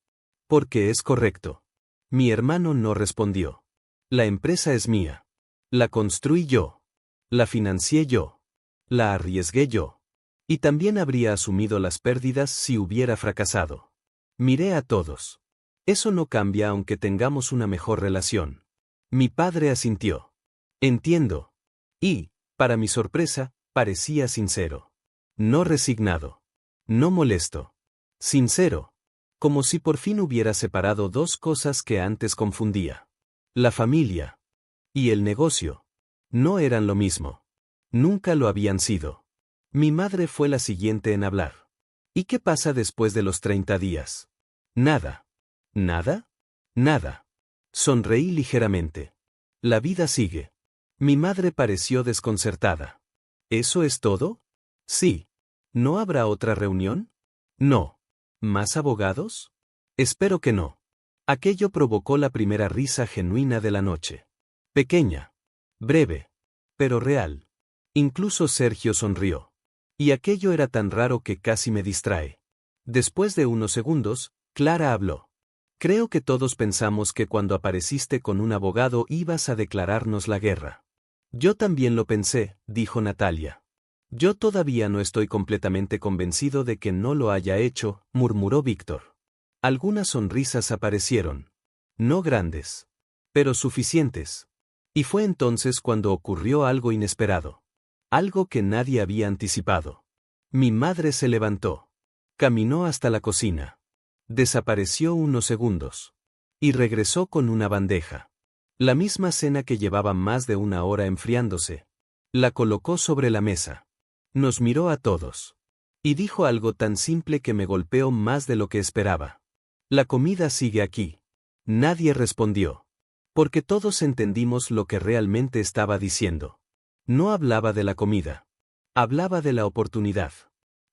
Porque es correcto. Mi hermano no respondió. La empresa es mía. La construí yo. La financié yo. La arriesgué yo. Y también habría asumido las pérdidas si hubiera fracasado. Miré a todos. Eso no cambia aunque tengamos una mejor relación. Mi padre asintió. Entiendo. Y, para mi sorpresa, parecía sincero. No resignado. No molesto. Sincero. Como si por fin hubiera separado dos cosas que antes confundía. La familia. Y el negocio. No eran lo mismo. Nunca lo habían sido. Mi madre fue la siguiente en hablar. ¿Y qué pasa después de los 30 días? Nada. ¿Nada? Nada. Sonreí ligeramente. La vida sigue. Mi madre pareció desconcertada. ¿Eso es todo? Sí. ¿No habrá otra reunión? No. ¿Más abogados? Espero que no. Aquello provocó la primera risa genuina de la noche. Pequeña. Breve. Pero real. Incluso Sergio sonrió. Y aquello era tan raro que casi me distrae. Después de unos segundos, Clara habló. Creo que todos pensamos que cuando apareciste con un abogado ibas a declararnos la guerra. Yo también lo pensé, dijo Natalia. Yo todavía no estoy completamente convencido de que no lo haya hecho, murmuró Víctor. Algunas sonrisas aparecieron. No grandes. Pero suficientes. Y fue entonces cuando ocurrió algo inesperado. Algo que nadie había anticipado. Mi madre se levantó. Caminó hasta la cocina. Desapareció unos segundos. Y regresó con una bandeja. La misma cena que llevaba más de una hora enfriándose. La colocó sobre la mesa. Nos miró a todos. Y dijo algo tan simple que me golpeó más de lo que esperaba. La comida sigue aquí. Nadie respondió. Porque todos entendimos lo que realmente estaba diciendo. No hablaba de la comida. Hablaba de la oportunidad.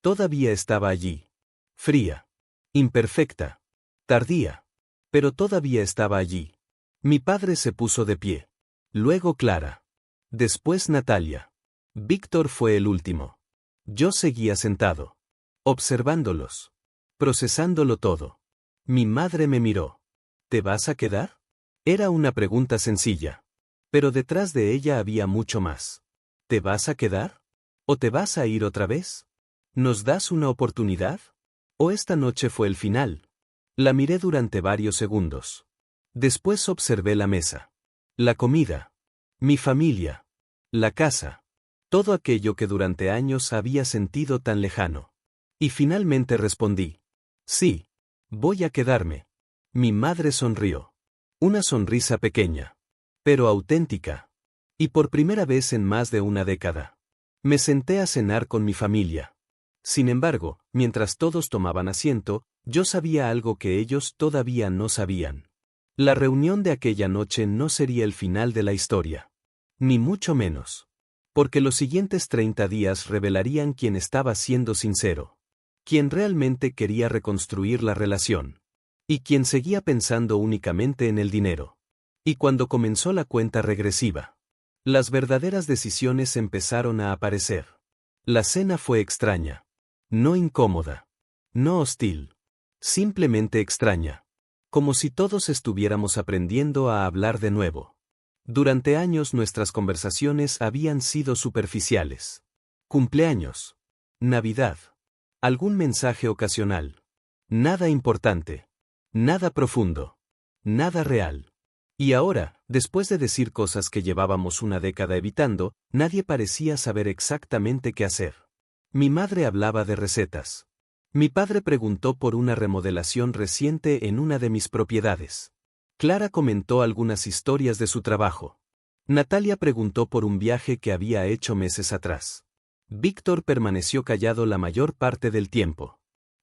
Todavía estaba allí. Fría. Imperfecta. Tardía. Pero todavía estaba allí. Mi padre se puso de pie. Luego Clara. Después Natalia. Víctor fue el último. Yo seguía sentado. Observándolos. Procesándolo todo. Mi madre me miró. ¿Te vas a quedar? Era una pregunta sencilla. Pero detrás de ella había mucho más. ¿Te vas a quedar? ¿O te vas a ir otra vez? ¿Nos das una oportunidad? ¿O esta noche fue el final? La miré durante varios segundos. Después observé la mesa. La comida. Mi familia. La casa. Todo aquello que durante años había sentido tan lejano. Y finalmente respondí. Sí. Voy a quedarme. Mi madre sonrió. Una sonrisa pequeña. Pero auténtica. Y por primera vez en más de una década. Me senté a cenar con mi familia. Sin embargo, mientras todos tomaban asiento, yo sabía algo que ellos todavía no sabían. La reunión de aquella noche no sería el final de la historia. Ni mucho menos. Porque los siguientes 30 días revelarían quién estaba siendo sincero. Quién realmente quería reconstruir la relación. Y quién seguía pensando únicamente en el dinero. Y cuando comenzó la cuenta regresiva, las verdaderas decisiones empezaron a aparecer. La cena fue extraña. No incómoda. No hostil. Simplemente extraña. Como si todos estuviéramos aprendiendo a hablar de nuevo. Durante años nuestras conversaciones habían sido superficiales. Cumpleaños. Navidad. Algún mensaje ocasional. Nada importante. Nada profundo. Nada real. Y ahora, después de decir cosas que llevábamos una década evitando, nadie parecía saber exactamente qué hacer. Mi madre hablaba de recetas. Mi padre preguntó por una remodelación reciente en una de mis propiedades. Clara comentó algunas historias de su trabajo. Natalia preguntó por un viaje que había hecho meses atrás. Víctor permaneció callado la mayor parte del tiempo.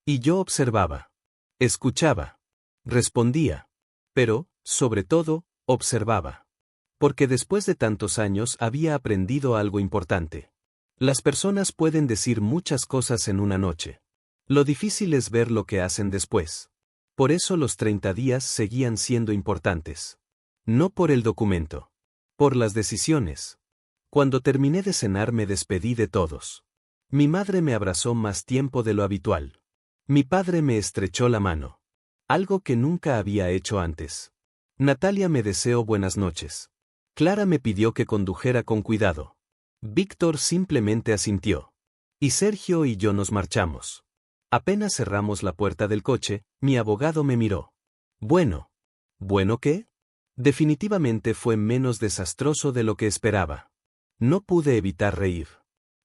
Y yo observaba. Escuchaba. Respondía. Pero, sobre todo, observaba. Porque después de tantos años había aprendido algo importante. Las personas pueden decir muchas cosas en una noche. Lo difícil es ver lo que hacen después. Por eso los 30 días seguían siendo importantes. No por el documento. Por las decisiones. Cuando terminé de cenar me despedí de todos. Mi madre me abrazó más tiempo de lo habitual. Mi padre me estrechó la mano. Algo que nunca había hecho antes. Natalia me deseó buenas noches. Clara me pidió que condujera con cuidado. Víctor simplemente asintió. Y Sergio y yo nos marchamos. Apenas cerramos la puerta del coche, mi abogado me miró. Bueno. ¿Bueno qué? Definitivamente fue menos desastroso de lo que esperaba. No pude evitar reír.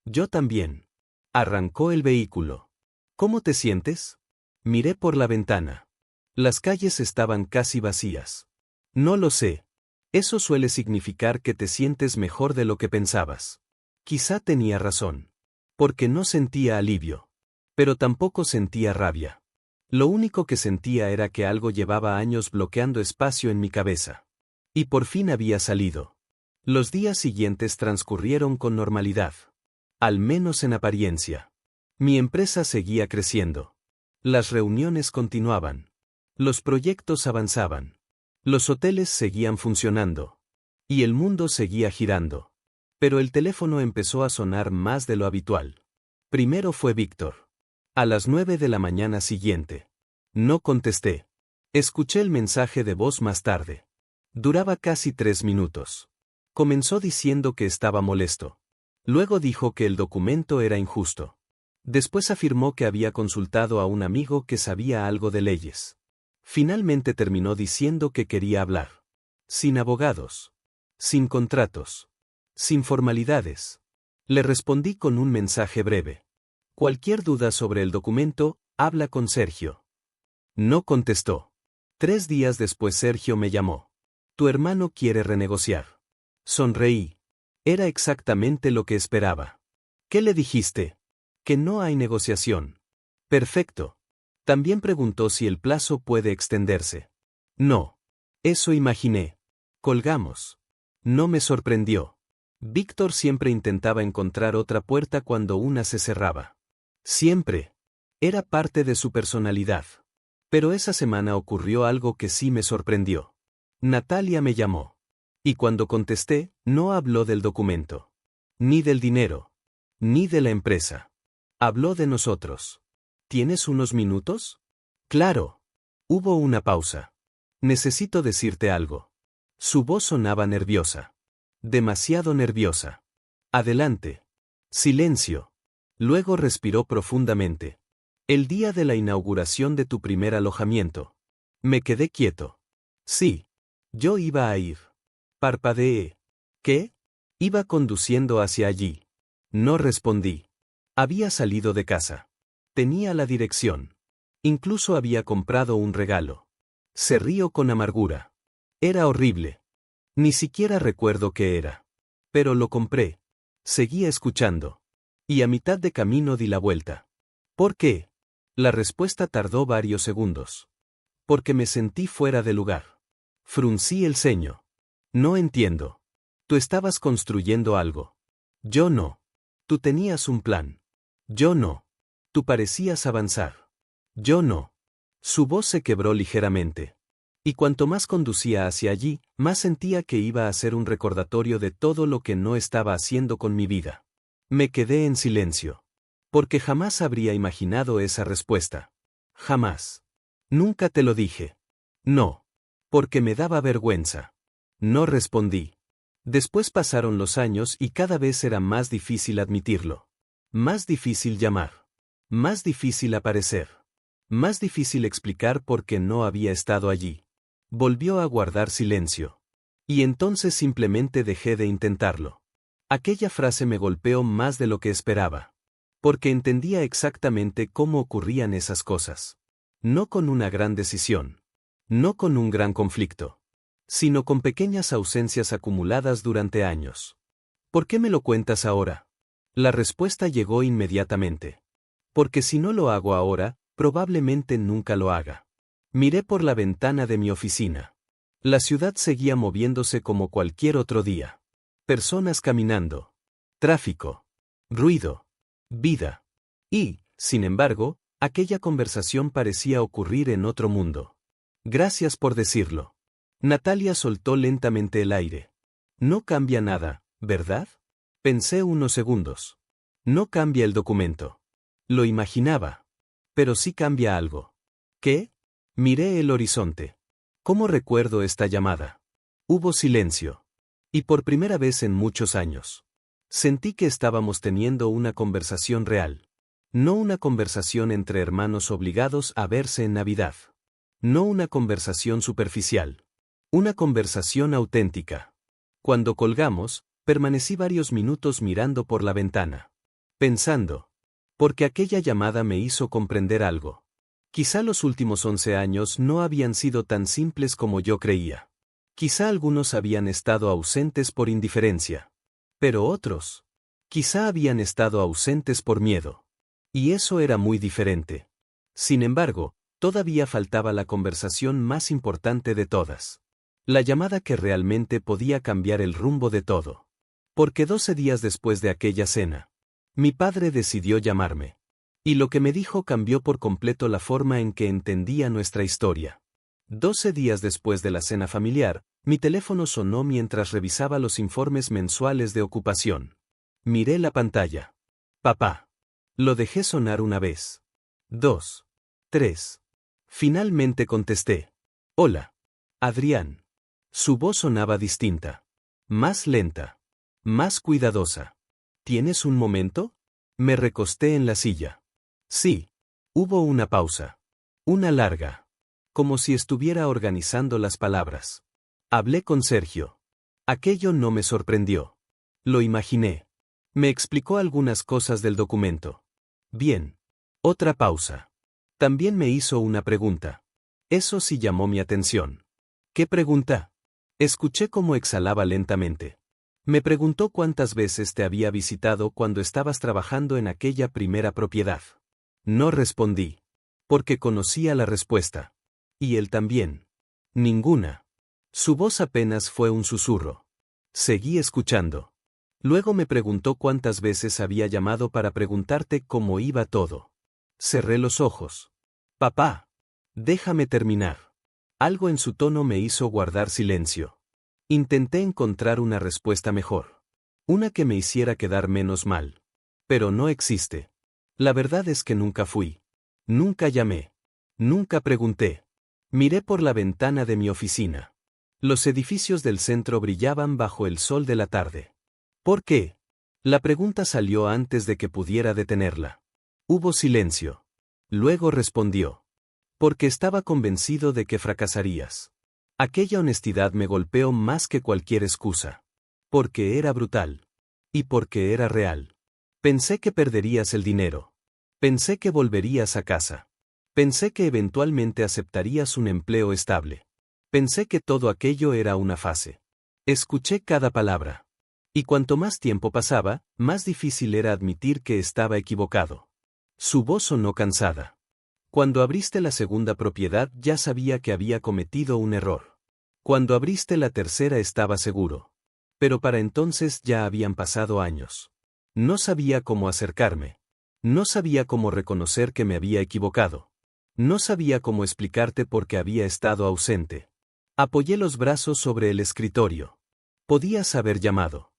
Yo también. Arrancó el vehículo. ¿Cómo te sientes? Miré por la ventana. Las calles estaban casi vacías. No lo sé. Eso suele significar que te sientes mejor de lo que pensabas. Quizá tenía razón. Porque no sentía alivio. Pero tampoco sentía rabia. Lo único que sentía era que algo llevaba años bloqueando espacio en mi cabeza. Y por fin había salido. Los días siguientes transcurrieron con normalidad. Al menos en apariencia. Mi empresa seguía creciendo. Las reuniones continuaban. Los proyectos avanzaban. Los hoteles seguían funcionando. Y el mundo seguía girando. Pero el teléfono empezó a sonar más de lo habitual. Primero fue Víctor. A las 9 de la mañana siguiente. No contesté. Escuché el mensaje de voz más tarde. Duraba casi 3 minutos. Comenzó diciendo que estaba molesto. Luego dijo que el documento era injusto. Después afirmó que había consultado a un amigo que sabía algo de leyes. Finalmente terminó diciendo que quería hablar. Sin abogados. Sin contratos. Sin formalidades. Le respondí con un mensaje breve. Cualquier duda sobre el documento, habla con Sergio. No contestó. 3 días después Sergio me llamó. Tu hermano quiere renegociar. Sonreí. Era exactamente lo que esperaba. ¿Qué le dijiste? Que no hay negociación. Perfecto. También preguntó si el plazo puede extenderse. No. Eso imaginé. Colgamos. No me sorprendió. Víctor siempre intentaba encontrar otra puerta cuando una se cerraba. Siempre. Era parte de su personalidad. Pero esa semana ocurrió algo que sí me sorprendió. Natalia me llamó. Y cuando contesté, no habló del documento. Ni del dinero. Ni de la empresa. Habló de nosotros. ¿Tienes unos minutos? Claro. Hubo una pausa. Necesito decirte algo. Su voz sonaba nerviosa. Demasiado nerviosa. Adelante. Silencio. Luego respiró profundamente. El día de la inauguración de tu primer alojamiento. Me quedé quieto. Sí. Yo iba a ir. Parpadeé. ¿Qué? Iba conduciendo hacia allí. No respondí. Había salido de casa. Tenía la dirección. Incluso había comprado un regalo. Se rió con amargura. Era horrible. Ni siquiera recuerdo qué era. Pero lo compré. Seguía escuchando. Y a mitad de camino di la vuelta. ¿Por qué? La respuesta tardó varios segundos. Porque me sentí fuera de lugar. Fruncí el ceño. No entiendo. Tú estabas construyendo algo. Yo no. Tú tenías un plan. Yo no. Tú parecías avanzar. Yo no. Su voz se quebró ligeramente. Y cuanto más conducía hacia allí, más sentía que iba a ser un recordatorio de todo lo que no estaba haciendo con mi vida. Me quedé en silencio. Porque jamás habría imaginado esa respuesta. Jamás. Nunca te lo dije. No. Porque me daba vergüenza. No respondí. Después pasaron los años y cada vez era más difícil admitirlo. Más difícil llamar. Más difícil aparecer. Más difícil explicar por qué no había estado allí. Volvió a guardar silencio. Y entonces simplemente dejé de intentarlo. Aquella frase me golpeó más de lo que esperaba. Porque entendía exactamente cómo ocurrían esas cosas. No con una gran decisión. No con un gran conflicto. Sino con pequeñas ausencias acumuladas durante años. ¿Por qué me lo cuentas ahora? La respuesta llegó inmediatamente. Porque si no lo hago ahora, probablemente nunca lo haga. Miré por la ventana de mi oficina. La ciudad seguía moviéndose como cualquier otro día. Personas caminando. Tráfico. Ruido. Vida. Y, sin embargo, aquella conversación parecía ocurrir en otro mundo. Gracias por decirlo. Natalia soltó lentamente el aire. No cambia nada, ¿verdad? Pensé unos segundos. No cambia el documento. Lo imaginaba. Pero sí cambia algo. ¿Qué? Miré el horizonte. ¿Cómo recuerdo esta llamada? Hubo silencio. Y por primera vez en muchos años. Sentí que estábamos teniendo una conversación real. No una conversación entre hermanos obligados a verse en Navidad. No una conversación superficial. Una conversación auténtica. Cuando colgamos, permanecí varios minutos mirando por la ventana. Pensando. Porque aquella llamada me hizo comprender algo. Quizá los últimos 11 años no habían sido tan simples como yo creía. Quizá algunos habían estado ausentes por indiferencia. Pero otros. Quizá habían estado ausentes por miedo. Y eso era muy diferente. Sin embargo, todavía faltaba la conversación más importante de todas. La llamada que realmente podía cambiar el rumbo de todo. Porque 12 días después de aquella cena, mi padre decidió llamarme. Y lo que me dijo cambió por completo la forma en que entendía nuestra historia. 12 días después de la cena familiar, mi teléfono sonó mientras revisaba los informes mensuales de ocupación. Miré la pantalla. Papá. Lo dejé sonar una vez. 2. 3. Finalmente contesté. Hola. Adrián. Su voz sonaba distinta. Más lenta. Más cuidadosa. ¿Tienes un momento? Me recosté en la silla. Sí. Hubo una pausa. Una larga. Como si estuviera organizando las palabras. Hablé con Sergio. Aquello no me sorprendió. Lo imaginé. Me explicó algunas cosas del documento. Bien. Otra pausa. También me hizo una pregunta. Eso sí llamó mi atención. ¿Qué pregunta? Escuché cómo exhalaba lentamente. Me preguntó cuántas veces te había visitado cuando estabas trabajando en aquella primera propiedad. No respondí. Porque conocía la respuesta. Y él también. Ninguna. Su voz apenas fue un susurro. Seguí escuchando. Luego me preguntó cuántas veces había llamado para preguntarte cómo iba todo. Cerré los ojos. Papá. Déjame terminar. Algo en su tono me hizo guardar silencio. Intenté encontrar una respuesta mejor. Una que me hiciera quedar menos mal. Pero no existe. La verdad es que nunca fui. Nunca llamé. Nunca pregunté. Miré por la ventana de mi oficina. Los edificios del centro brillaban bajo el sol de la tarde. ¿Por qué? La pregunta salió antes de que pudiera detenerla. Hubo silencio. Luego respondió. Porque estaba convencido de que fracasarías. Aquella honestidad me golpeó más que cualquier excusa. Porque era brutal. Y porque era real. Pensé que perderías el dinero. Pensé que volverías a casa. Pensé que eventualmente aceptarías un empleo estable. Pensé que todo aquello era una fase. Escuché cada palabra. Y cuanto más tiempo pasaba, más difícil era admitir que estaba equivocado. Su voz sonó cansada. Cuando abriste la segunda propiedad ya sabía que había cometido un error. Cuando abriste la tercera estaba seguro. Pero para entonces ya habían pasado años. No sabía cómo acercarme. No sabía cómo reconocer que me había equivocado. No sabía cómo explicarte por qué había estado ausente. Apoyé los brazos sobre el escritorio. Podías haber llamado.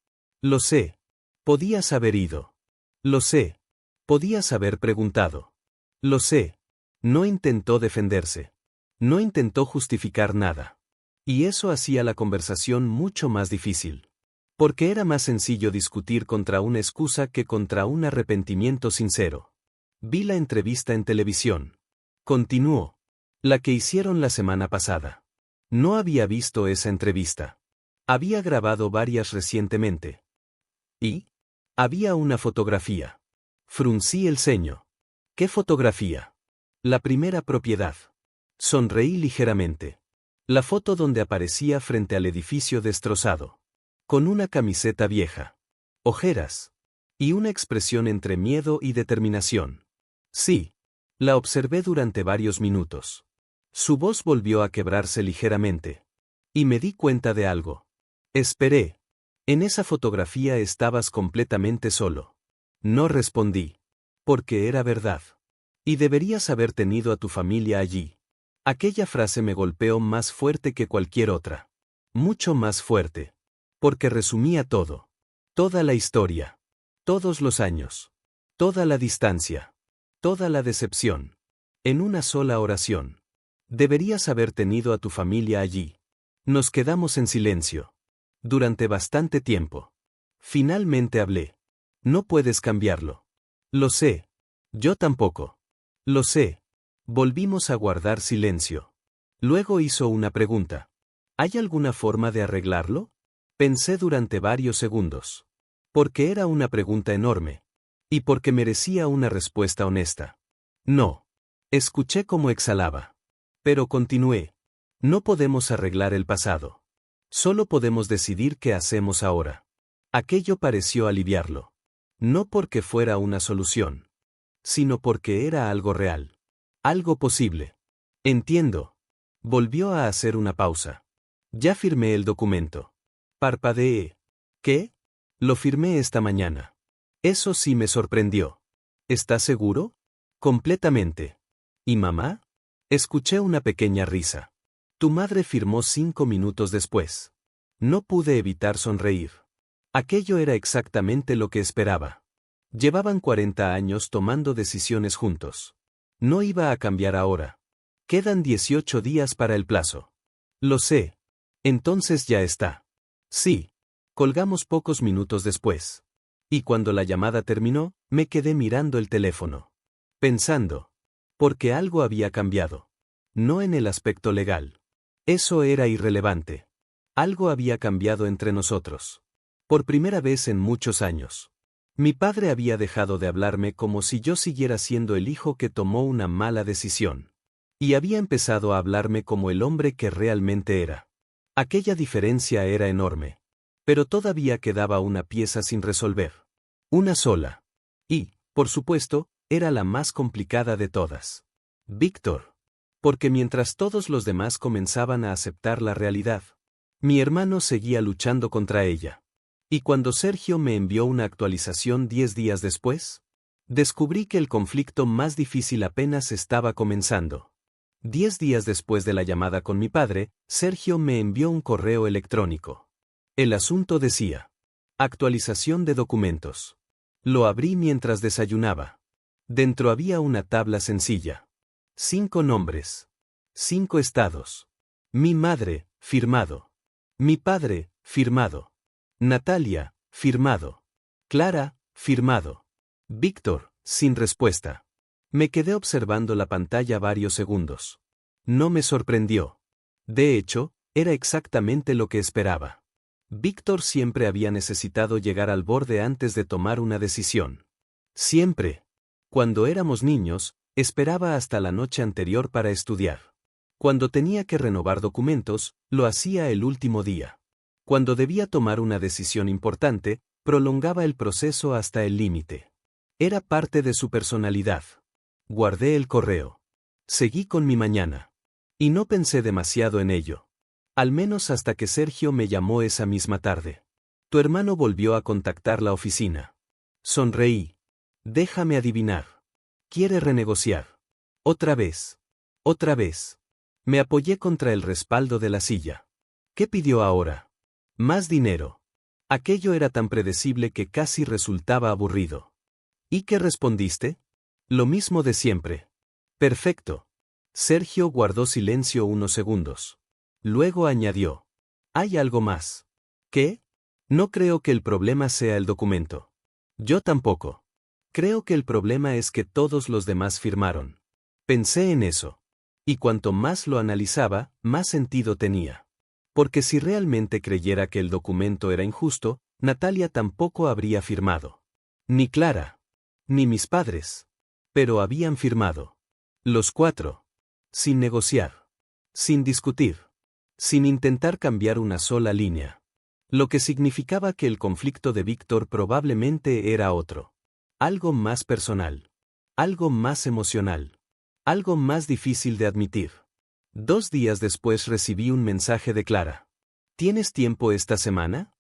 Lo sé. Podías haber ido. Lo sé. Podías haber preguntado. Lo sé. No intentó defenderse. No intentó justificar nada. Y eso hacía la conversación mucho más difícil. Porque era más sencillo discutir contra una excusa que contra un arrepentimiento sincero. Vi la entrevista en televisión. Continuó. La que hicieron la semana pasada. No había visto esa entrevista. Había grabado varias recientemente. ¿Y? Había una fotografía. Fruncí el ceño. ¿Qué fotografía? La primera propiedad. Sonreí ligeramente. La foto donde aparecía frente al edificio destrozado. Con una camiseta vieja. Ojeras. Y una expresión entre miedo y determinación. Sí. La observé durante varios minutos. Su voz volvió a quebrarse ligeramente. Y me di cuenta de algo. Esperé. En esa fotografía estabas completamente solo. No respondí. Porque era verdad. Y deberías haber tenido a tu familia allí. Aquella frase me golpeó más fuerte que cualquier otra. Mucho más fuerte. Porque resumía todo. Toda la historia. Todos los años. Toda la distancia. Toda la decepción. En una sola oración. Deberías haber tenido a tu familia allí. Nos quedamos en silencio. Durante bastante tiempo. Finalmente hablé. No puedes cambiarlo. Lo sé. Yo tampoco. Lo sé. Volvimos a guardar silencio. Luego hizo una pregunta. ¿Hay alguna forma de arreglarlo? Pensé durante varios segundos. Porque era una pregunta enorme. Y porque merecía una respuesta honesta. No. Escuché cómo exhalaba. Pero continué. No podemos arreglar el pasado. Solo podemos decidir qué hacemos ahora. Aquello pareció aliviarlo. No porque fuera una solución. Sino porque era algo real. Algo posible. Entiendo. Volvió a hacer una pausa. Ya firmé el documento. Parpadeé. ¿Qué? Lo firmé esta mañana. Eso sí me sorprendió. ¿Estás seguro? Completamente. ¿Y mamá? Escuché una pequeña risa. Tu madre firmó 5 minutos después. No pude evitar sonreír. Aquello era exactamente lo que esperaba. Llevaban 40 años tomando decisiones juntos. No iba a cambiar ahora. Quedan 18 días para el plazo. Lo sé. Entonces ya está. Sí. Colgamos pocos minutos después. Y cuando la llamada terminó, me quedé mirando el teléfono. Pensando. Porque algo había cambiado. No en el aspecto legal. Eso era irrelevante. Algo había cambiado entre nosotros. Por primera vez en muchos años. Mi padre había dejado de hablarme como si yo siguiera siendo el hijo que tomó una mala decisión. Y había empezado a hablarme como el hombre que realmente era. Aquella diferencia era enorme. Pero todavía quedaba una pieza sin resolver. Una sola. Y, por supuesto, era la más complicada de todas. Víctor. Porque mientras todos los demás comenzaban a aceptar la realidad, Mi hermano seguía luchando contra ella. Y cuando Sergio me envió una actualización 10 días después, descubrí que el conflicto más difícil apenas estaba comenzando. 10 días después de la llamada con mi padre, Sergio me envió un correo electrónico. El asunto decía: actualización de documentos. Lo abrí mientras desayunaba. Dentro había una tabla sencilla. 5 nombres. 5 estados. Mi madre, firmado. Mi padre, firmado. Natalia, firmado. Clara, firmado. Víctor, sin respuesta. Me quedé observando la pantalla varios segundos. No me sorprendió. De hecho, era exactamente lo que esperaba. Víctor siempre había necesitado llegar al borde antes de tomar una decisión. Siempre. Cuando éramos niños, esperaba hasta la noche anterior para estudiar. Cuando tenía que renovar documentos, lo hacía el último día. Cuando debía tomar una decisión importante, prolongaba el proceso hasta el límite. Era parte de su personalidad. Guardé el correo. Seguí con mi mañana. Y no pensé demasiado en ello. Al menos hasta que Sergio me llamó esa misma tarde. Tu hermano volvió a contactar la oficina. Sonreí. Déjame adivinar. Quiere renegociar. Otra vez. Otra vez. Me apoyé contra el respaldo de la silla. ¿Qué pidió ahora? Más dinero. Aquello era tan predecible que casi resultaba aburrido. ¿Y qué respondiste? Lo mismo de siempre. Perfecto. Sergio guardó silencio unos segundos. Luego añadió: ¿hay algo más? ¿Qué? No creo que el problema sea el documento. Yo tampoco. Creo que el problema es que todos los demás firmaron. Pensé en eso. Y cuanto más lo analizaba, más sentido tenía. Porque si realmente creyera que el documento era injusto, Natalia tampoco habría firmado. Ni Clara. Ni mis padres. Pero habían firmado. Los 4. Sin negociar. Sin discutir. Sin intentar cambiar una sola línea. Lo que significaba que el conflicto de Víctor probablemente era otro. Algo más personal. Algo más emocional. Algo más difícil de admitir. 2 días después recibí un mensaje de Clara. ¿Tienes tiempo esta semana?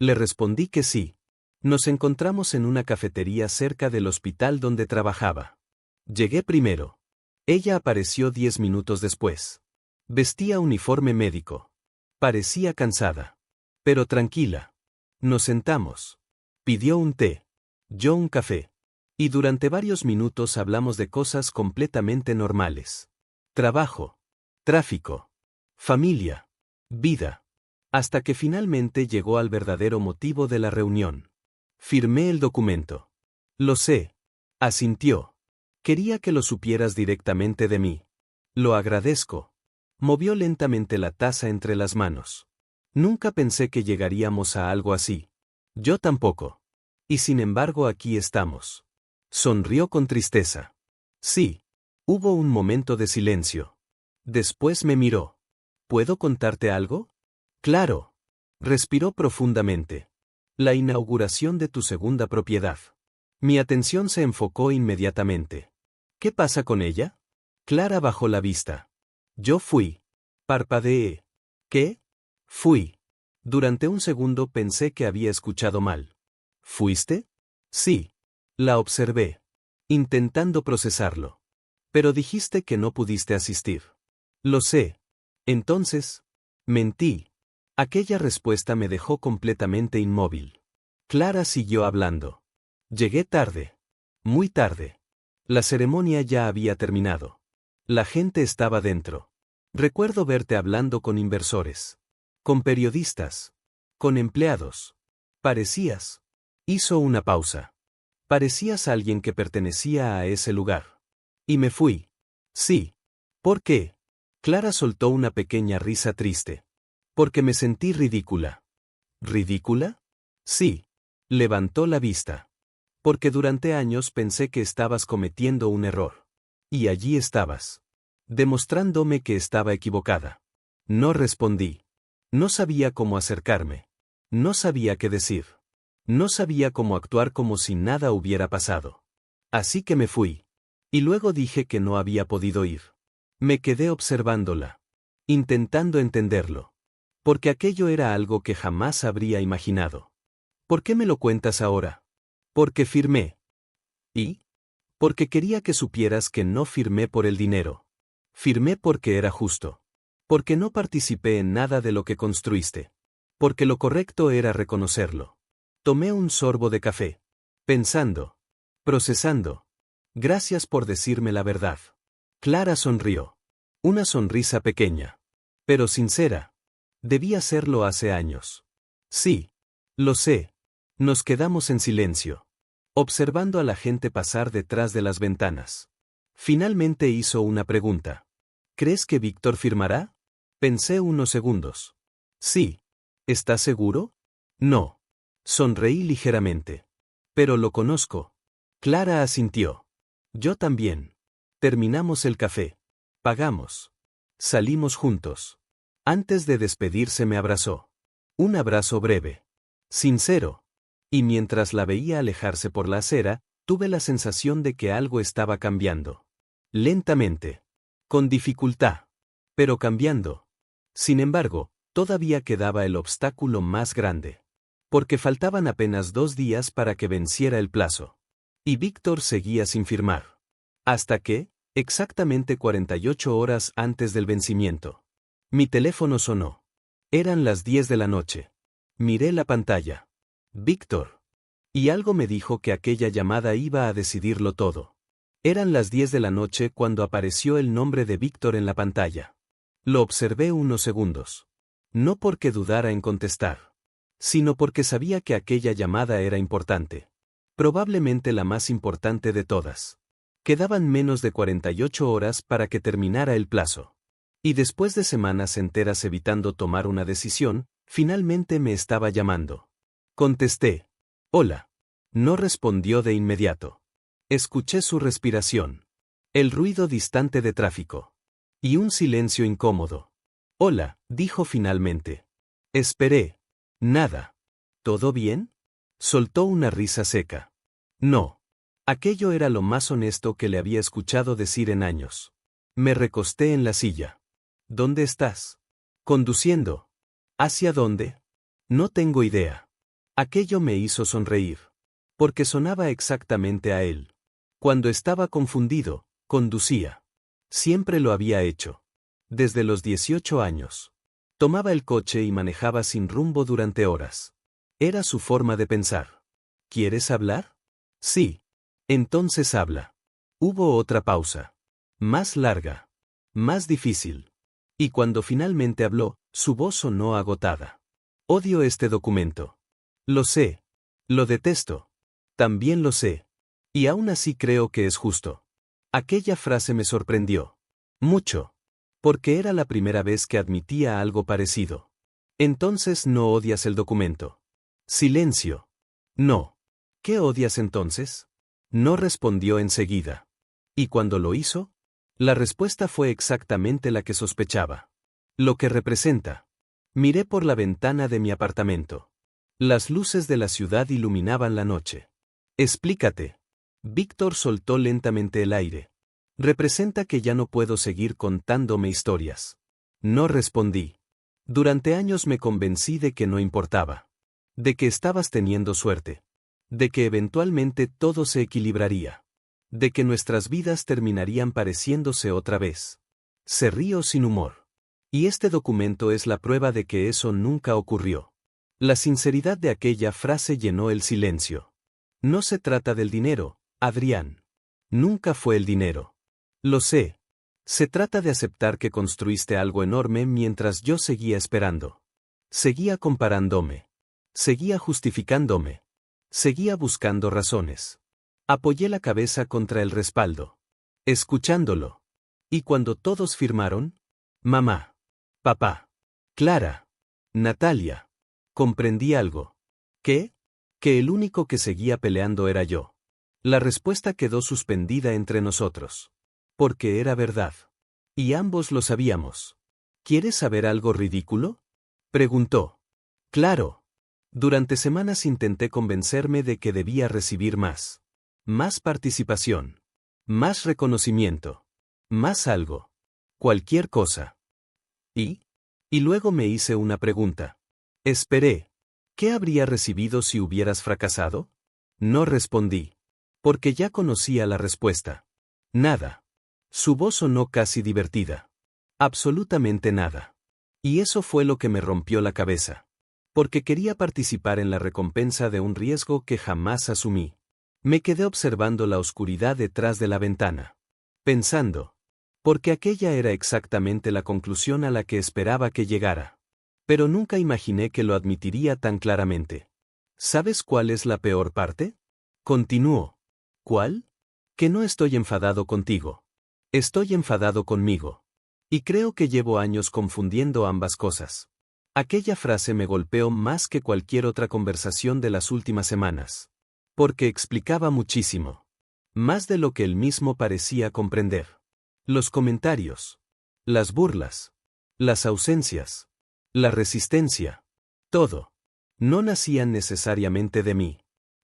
Le respondí que sí. Nos encontramos en una cafetería cerca del hospital donde trabajaba. Llegué primero. Ella apareció 10 minutos después. Vestía uniforme médico. Parecía cansada. Pero tranquila. Nos sentamos. Pidió un té. Yo un café. Y durante varios minutos hablamos de cosas completamente normales. Trabajo. Tráfico. Familia. Vida. Hasta que finalmente llegó al verdadero motivo de la reunión. Firmé el documento. Lo sé. Asintió. Quería que lo supieras directamente de mí. Lo agradezco. Movió lentamente la taza entre las manos. Nunca pensé que llegaríamos a algo así. Yo tampoco. Y sin embargo aquí estamos. Sonrió con tristeza. Sí. Hubo un momento de silencio. Después me miró. ¿Puedo contarte algo? Claro. Respiró profundamente. La inauguración de tu segunda propiedad. Mi atención se enfocó inmediatamente. ¿Qué pasa con ella? Clara bajó la vista. Yo fui. Parpadeé. ¿Qué? Fui. Durante un segundo pensé que había escuchado mal. ¿Fuiste? Sí. La observé. Intentando procesarlo. Pero dijiste que no pudiste asistir. Lo sé. Entonces, mentí. Aquella respuesta me dejó completamente inmóvil. Clara siguió hablando. Llegué tarde. Muy tarde. La ceremonia ya había terminado. La gente estaba dentro. Recuerdo verte hablando con inversores. Con periodistas. Con empleados. Parecías. Hizo una pausa. Parecías alguien que pertenecía a ese lugar. Y me fui. Sí. ¿Por qué? Clara soltó una pequeña risa triste. Porque me sentí ridícula. ¿Ridícula? Sí. Levantó la vista. Porque durante años pensé que estabas cometiendo un error. Y allí estabas. Demostrándome que estaba equivocada. No respondí. No sabía cómo acercarme. No sabía qué decir. No sabía cómo actuar como si nada hubiera pasado. Así que me fui. Y luego dije que no había podido ir. Me quedé observándola. Intentando entenderlo. Porque aquello era algo que jamás habría imaginado. ¿Por qué me lo cuentas ahora? Porque firmé. ¿Y? Porque quería que supieras que no firmé por el dinero. Firmé porque era justo. Porque no participé en nada de lo que construiste. Porque lo correcto era reconocerlo. Tomé un sorbo de café. Pensando. Procesando. Gracias por decirme la verdad. Clara sonrió. Una sonrisa pequeña. Pero sincera. Debí hacerlo hace años. Sí. Lo sé. Nos quedamos en silencio, observando a la gente pasar detrás de las ventanas. Finalmente hizo una pregunta. ¿Crees que Víctor firmará? Pensé unos segundos. Sí. ¿Estás seguro? No. Sonreí ligeramente. Pero lo conozco. Clara asintió. Yo también. Terminamos el café. Pagamos. Salimos juntos. Antes de despedirse me abrazó. Un abrazo breve. Sincero. Y mientras la veía alejarse por la acera, tuve la sensación de que algo estaba cambiando. Lentamente. Con dificultad. Pero cambiando. Sin embargo, todavía quedaba el obstáculo más grande. Porque faltaban apenas 2 días para que venciera el plazo. Y Víctor seguía sin firmar. Hasta que, exactamente 48 horas antes del vencimiento, mi teléfono sonó. Eran las 10 de la noche. Miré la pantalla. Víctor. Y algo me dijo que aquella llamada iba a decidirlo todo. Eran las 10 de la noche cuando apareció el nombre de Víctor en la pantalla. Lo observé unos segundos. No porque dudara en contestar, sino porque sabía que aquella llamada era importante. Probablemente la más importante de todas. Quedaban menos de 48 horas para que terminara el plazo. Y después de semanas enteras evitando tomar una decisión, finalmente me estaba llamando. Contesté. Hola. No respondió de inmediato. Escuché su respiración. El ruido distante de tráfico. Y un silencio incómodo. Hola, dijo finalmente. Esperé. Nada. ¿Todo bien? Soltó una risa seca. No. Aquello era lo más honesto que le había escuchado decir en años. Me recosté en la silla. ¿Dónde estás? Conduciendo. ¿Hacia dónde? No tengo idea. Aquello me hizo sonreír. Porque sonaba exactamente a él. Cuando estaba confundido, conducía. Siempre lo había hecho. Desde los 18 años. Tomaba el coche y manejaba sin rumbo durante horas. Era su forma de pensar. ¿Quieres hablar? Sí. Entonces habla. Hubo otra pausa. Más larga. Más difícil. Y cuando finalmente habló, su voz sonó agotada. Odio este documento. Lo sé. Lo detesto. También lo sé. Y aún así creo que es justo. Aquella frase me sorprendió. Mucho. Porque era la primera vez que admitía algo parecido. Entonces no odias el documento. Silencio. No. ¿Qué odias entonces? No respondió enseguida. ¿Y cuando lo hizo? La respuesta fue exactamente la que sospechaba. Lo que representa. Miré por la ventana de mi apartamento. Las luces de la ciudad iluminaban la noche. Explícate. Víctor soltó lentamente el aire. Representa que ya no puedo seguir contándome historias. No respondí. Durante años me convencí de que no importaba. De que estabas teniendo suerte. De que eventualmente todo se equilibraría. De que nuestras vidas terminarían pareciéndose otra vez. Se rió sin humor. Y este documento es la prueba de que eso nunca ocurrió. La sinceridad de aquella frase llenó el silencio. No se trata del dinero, Adrián. Nunca fue el dinero. Lo sé. Se trata de aceptar que construiste algo enorme mientras yo seguía esperando. Seguía comparándome. Seguía justificándome. Seguía buscando razones. Apoyé la cabeza contra el respaldo. Escuchándolo. Y cuando todos firmaron, mamá, papá, Clara, Natalia, comprendí algo. ¿Qué? Que el único que seguía peleando era yo. La respuesta quedó suspendida entre nosotros. Porque era verdad. Y ambos lo sabíamos. ¿Quieres saber algo ridículo? Preguntó. Claro. Durante semanas intenté convencerme de que debía recibir más. Más participación. Más reconocimiento. Más algo. Cualquier cosa. ¿Y? Y luego me hice una pregunta. Esperé. ¿Qué habría recibido si hubieras fracasado? No respondí. Porque ya conocía la respuesta. Nada. Su voz sonó casi divertida. Absolutamente nada. Y eso fue lo que me rompió la cabeza. Porque quería participar en la recompensa de un riesgo que jamás asumí. Me quedé observando la oscuridad detrás de la ventana. Pensando. Porque aquella era exactamente la conclusión a la que esperaba que llegara. Pero nunca imaginé que lo admitiría tan claramente. ¿Sabes cuál es la peor parte? Continuó. ¿Cuál? Que no estoy enfadado contigo. Estoy enfadado conmigo. Y creo que llevo años confundiendo ambas cosas. Aquella frase me golpeó más que cualquier otra conversación de las últimas semanas. Porque explicaba muchísimo. Más de lo que él mismo parecía comprender. Los comentarios. Las burlas. Las ausencias. La resistencia. Todo. No nacían necesariamente de mí.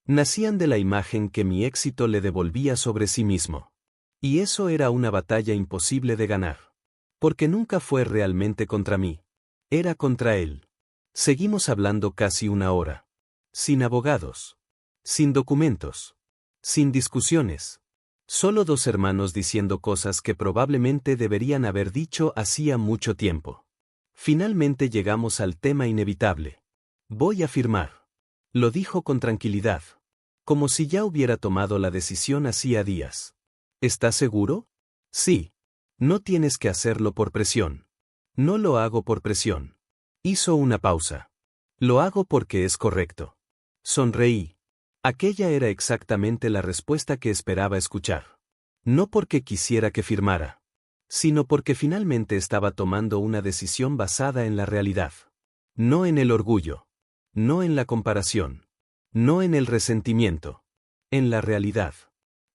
Nacían de la imagen que mi éxito le devolvía sobre sí mismo. Y eso era una batalla imposible de ganar. Porque nunca fue realmente contra mí. Era contra él. Seguimos hablando casi una hora. Sin abogados. Sin documentos. Sin discusiones. Solo dos hermanos diciendo cosas que probablemente deberían haber dicho hacía mucho tiempo. Finalmente llegamos al tema inevitable. Voy a firmar. Lo dijo con tranquilidad. Como si ya hubiera tomado la decisión hacía días. ¿Estás seguro? Sí. No tienes que hacerlo por presión. No lo hago por presión. Hizo una pausa. Lo hago porque es correcto. Sonreí. Aquella era exactamente la respuesta que esperaba escuchar. No porque quisiera que firmara, sino porque finalmente estaba tomando una decisión basada en la realidad. No en el orgullo. No en la comparación. No en el resentimiento. En la realidad.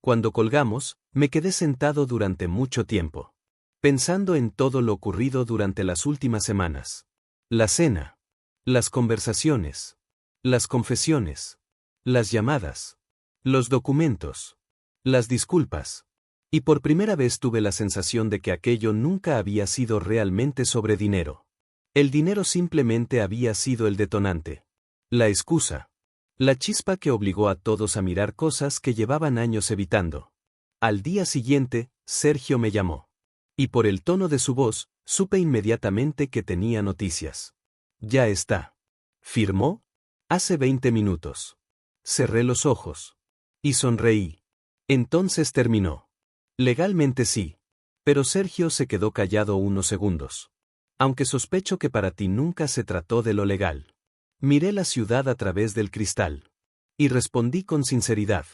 Cuando colgamos, me quedé sentado durante mucho tiempo. Pensando en todo lo ocurrido durante las últimas semanas. La cena. Las conversaciones. Las confesiones. Las llamadas. Los documentos. Las disculpas. Y por primera vez tuve la sensación de que aquello nunca había sido realmente sobre dinero. El dinero simplemente había sido el detonante. La excusa. La chispa que obligó a todos a mirar cosas que llevaban años evitando. Al día siguiente, Sergio me llamó. Y por el tono de su voz, supe inmediatamente que tenía noticias. Ya está. ¿Firmó? Hace 20 minutos. Cerré los ojos. Y sonreí. Entonces terminó. Legalmente sí. Pero Sergio se quedó callado unos segundos. Aunque sospecho que para ti nunca se trató de lo legal. Miré la ciudad a través del cristal. Y respondí con sinceridad.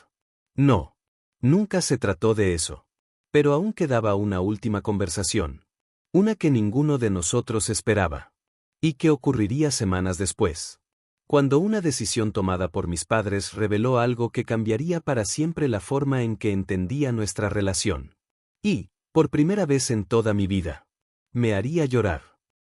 No. Nunca se trató de eso. Pero aún quedaba una última conversación. Una que ninguno de nosotros esperaba. Y que ocurriría semanas después. Cuando una decisión tomada por mis padres reveló algo que cambiaría para siempre la forma en que entendía nuestra relación. Y, por primera vez en toda mi vida, me haría llorar.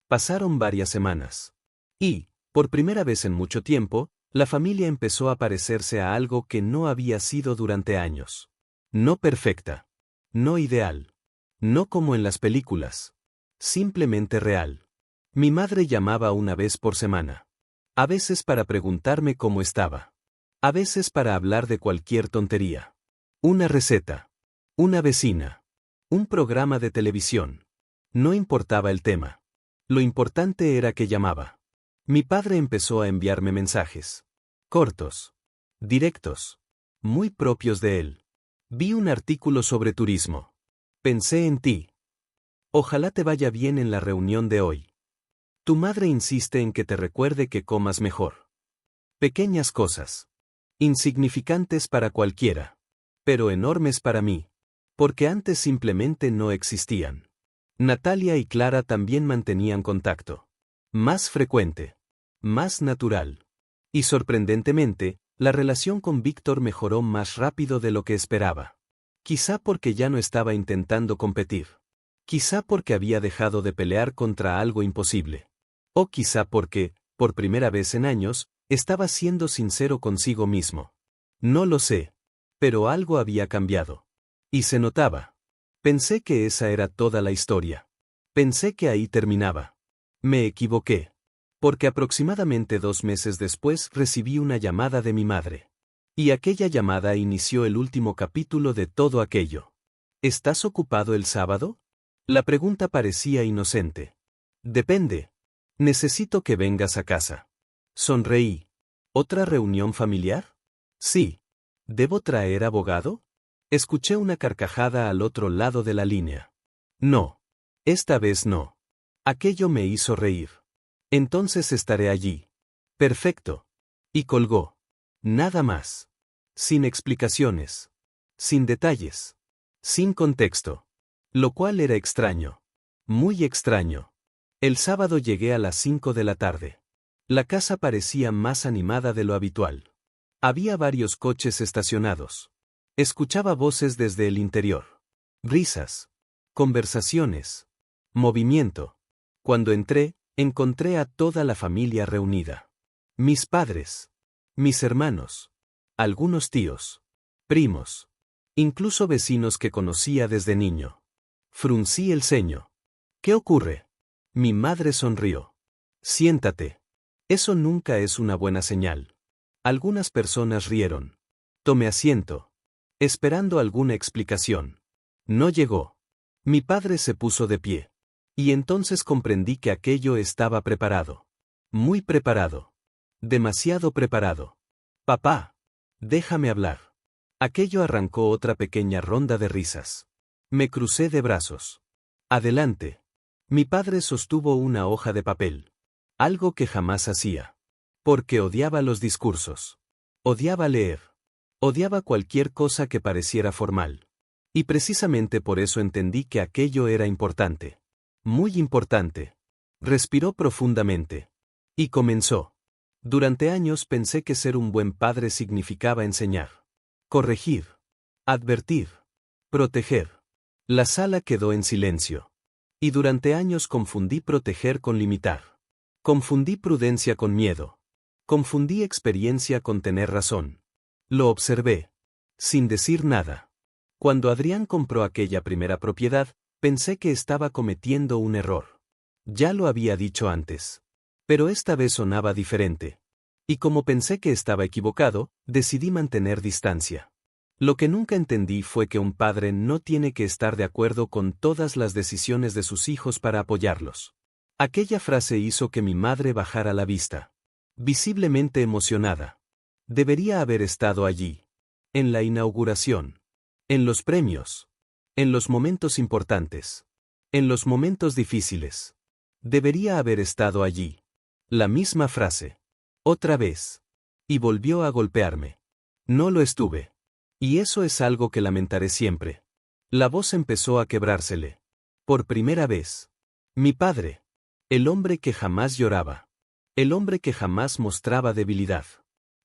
Pasaron varias semanas. Y, por primera vez en mucho tiempo, la familia empezó a parecerse a algo que no había sido durante años. No perfecta. No ideal. No como en las películas. Simplemente real. Mi madre llamaba una vez por semana. A veces para preguntarme cómo estaba. A veces para hablar de cualquier tontería. Una receta. Una vecina. Un programa de televisión. No importaba el tema. Lo importante era que llamaba. Mi padre empezó a enviarme mensajes. Cortos. Directos. Muy propios de él. Vi un artículo sobre turismo. Pensé en ti. Ojalá te vaya bien en la reunión de hoy. Tu madre insiste en que te recuerde que comas mejor. Pequeñas cosas. Insignificantes para cualquiera. Pero enormes para mí. Porque antes simplemente no existían. Natalia y Clara también mantenían contacto. Más frecuente. Más natural. Y sorprendentemente, la relación con Víctor mejoró más rápido de lo que esperaba. Quizá porque ya no estaba intentando competir. Quizá porque había dejado de pelear contra algo imposible. O quizá porque, por primera vez en años, estaba siendo sincero consigo mismo. No lo sé. Pero algo había cambiado. Y se notaba. Pensé que esa era toda la historia. Pensé que ahí terminaba. Me equivoqué. Porque aproximadamente 2 meses después recibí una llamada de mi madre. Y aquella llamada inició el último capítulo de todo aquello. ¿Estás ocupado el sábado? La pregunta parecía inocente. Depende. Necesito que vengas a casa. Sonreí. ¿Otra reunión familiar? Sí. ¿Debo traer abogado? Escuché una carcajada al otro lado de la línea. No. Esta vez no. Aquello me hizo reír. Entonces estaré allí. Perfecto. Y colgó. Nada más. Sin explicaciones. Sin detalles. Sin contexto. Lo cual era extraño. Muy extraño. El sábado llegué a las 5 de la tarde. La casa parecía más animada de lo habitual. Había varios coches estacionados. Escuchaba voces desde el interior. Risas. Conversaciones. Movimiento. Cuando entré, encontré a toda la familia reunida. Mis padres. Mis hermanos. Algunos tíos. Primos. Incluso vecinos que conocía desde niño. Fruncí el ceño. ¿Qué ocurre? Mi madre sonrió. Siéntate. Eso nunca es una buena señal. Algunas personas rieron. Tomé asiento. Esperando alguna explicación. No llegó. Mi padre se puso de pie. Y entonces comprendí que aquello estaba preparado. Muy preparado. Demasiado preparado. Papá. Déjame hablar. Aquello arrancó otra pequeña ronda de risas. Me crucé de brazos. Adelante. Mi padre sostuvo una hoja de papel. Algo que jamás hacía. Porque odiaba los discursos. Odiaba leer. Odiaba cualquier cosa que pareciera formal. Y precisamente por eso entendí que aquello era importante. Muy importante. Respiró profundamente. Y comenzó. Durante años pensé que ser un buen padre significaba enseñar. Corregir. Advertir. Proteger. La sala quedó en silencio. Y durante años confundí proteger con limitar. Confundí prudencia con miedo. Confundí experiencia con tener razón. Lo observé. Sin decir nada. Cuando Adrián compró aquella primera propiedad, pensé que estaba cometiendo un error. Ya lo había dicho antes. Pero esta vez sonaba diferente. Y como pensé que estaba equivocado, decidí mantener distancia. Lo que nunca entendí fue que un padre no tiene que estar de acuerdo con todas las decisiones de sus hijos para apoyarlos. Aquella frase hizo que mi madre bajara la vista. Visiblemente emocionada. Debería haber estado allí. En la inauguración. En los premios. En los momentos importantes. En los momentos difíciles. Debería haber estado allí. La misma frase. Otra vez. Y volvió a golpearme. No lo estuve. Y eso es algo que lamentaré siempre. La voz empezó a quebrársele. Por primera vez. Mi padre. El hombre que jamás lloraba. El hombre que jamás mostraba debilidad.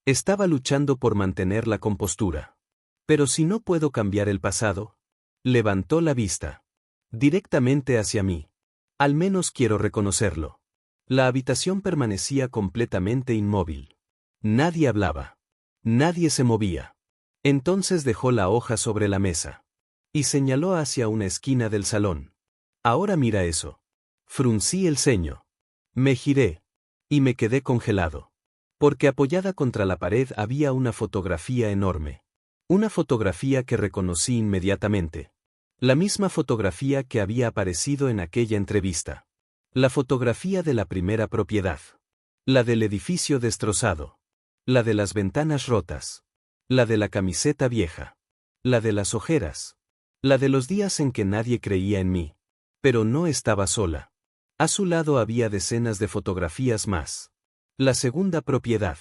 Estaba luchando por mantener la compostura. Pero si no puedo cambiar el pasado. Levantó la vista. Directamente hacia mí. Al menos quiero reconocerlo. La habitación permanecía completamente inmóvil. Nadie hablaba. Nadie se movía. Entonces dejó la hoja sobre la mesa. Y señaló hacia una esquina del salón. Ahora mira eso. Fruncí el ceño. Me giré. Y me quedé congelado. Porque apoyada contra la pared había una fotografía enorme. Una fotografía que reconocí inmediatamente. La misma fotografía que había aparecido en aquella entrevista. La fotografía de la primera propiedad. La del edificio destrozado. La de las ventanas rotas. La de la camiseta vieja. La de las ojeras. La de los días en que nadie creía en mí. Pero no estaba sola. A su lado había decenas de fotografías más. La segunda propiedad.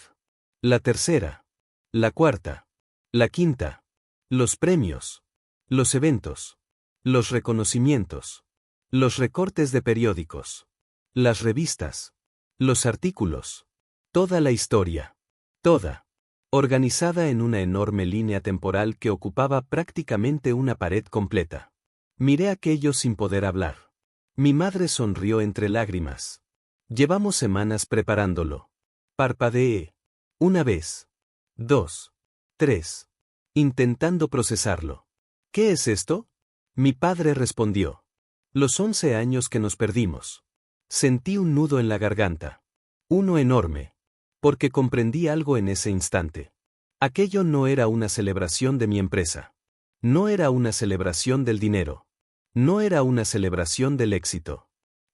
La tercera. La cuarta. La quinta. Los premios. Los eventos. Los reconocimientos. Los recortes de periódicos. Las revistas. Los artículos. Toda la historia. Toda. Organizada en una enorme línea temporal que ocupaba prácticamente una pared completa. Miré aquello sin poder hablar. Mi madre sonrió entre lágrimas. Llevamos semanas preparándolo. Parpadeé. Una vez. 2. 3. Intentando procesarlo. ¿Qué es esto? Mi padre respondió. Los 11 años que nos perdimos. Sentí un nudo en la garganta. Uno enorme. Porque comprendí algo en ese instante. Aquello no era una celebración de mi empresa. No era una celebración del dinero. No era una celebración del éxito.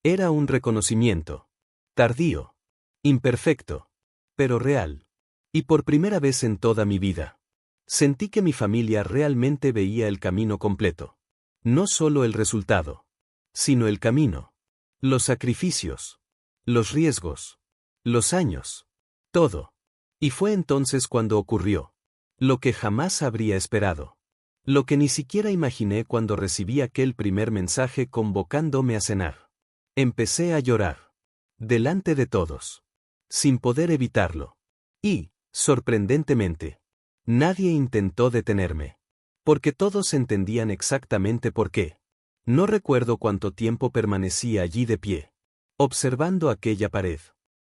Era un reconocimiento. Tardío. Imperfecto. Pero real. Y por primera vez en toda mi vida, sentí que mi familia realmente veía el camino completo. No solo el resultado, sino el camino. Los sacrificios. Los riesgos. Los años. Todo. Y fue entonces cuando ocurrió. Lo que jamás habría esperado. Lo que ni siquiera imaginé cuando recibí aquel primer mensaje convocándome a cenar. Empecé a llorar. Delante de todos. Sin poder evitarlo. Y, sorprendentemente, nadie intentó detenerme. Porque todos entendían exactamente por qué. No recuerdo cuánto tiempo permanecí allí de pie. Observando aquella pared.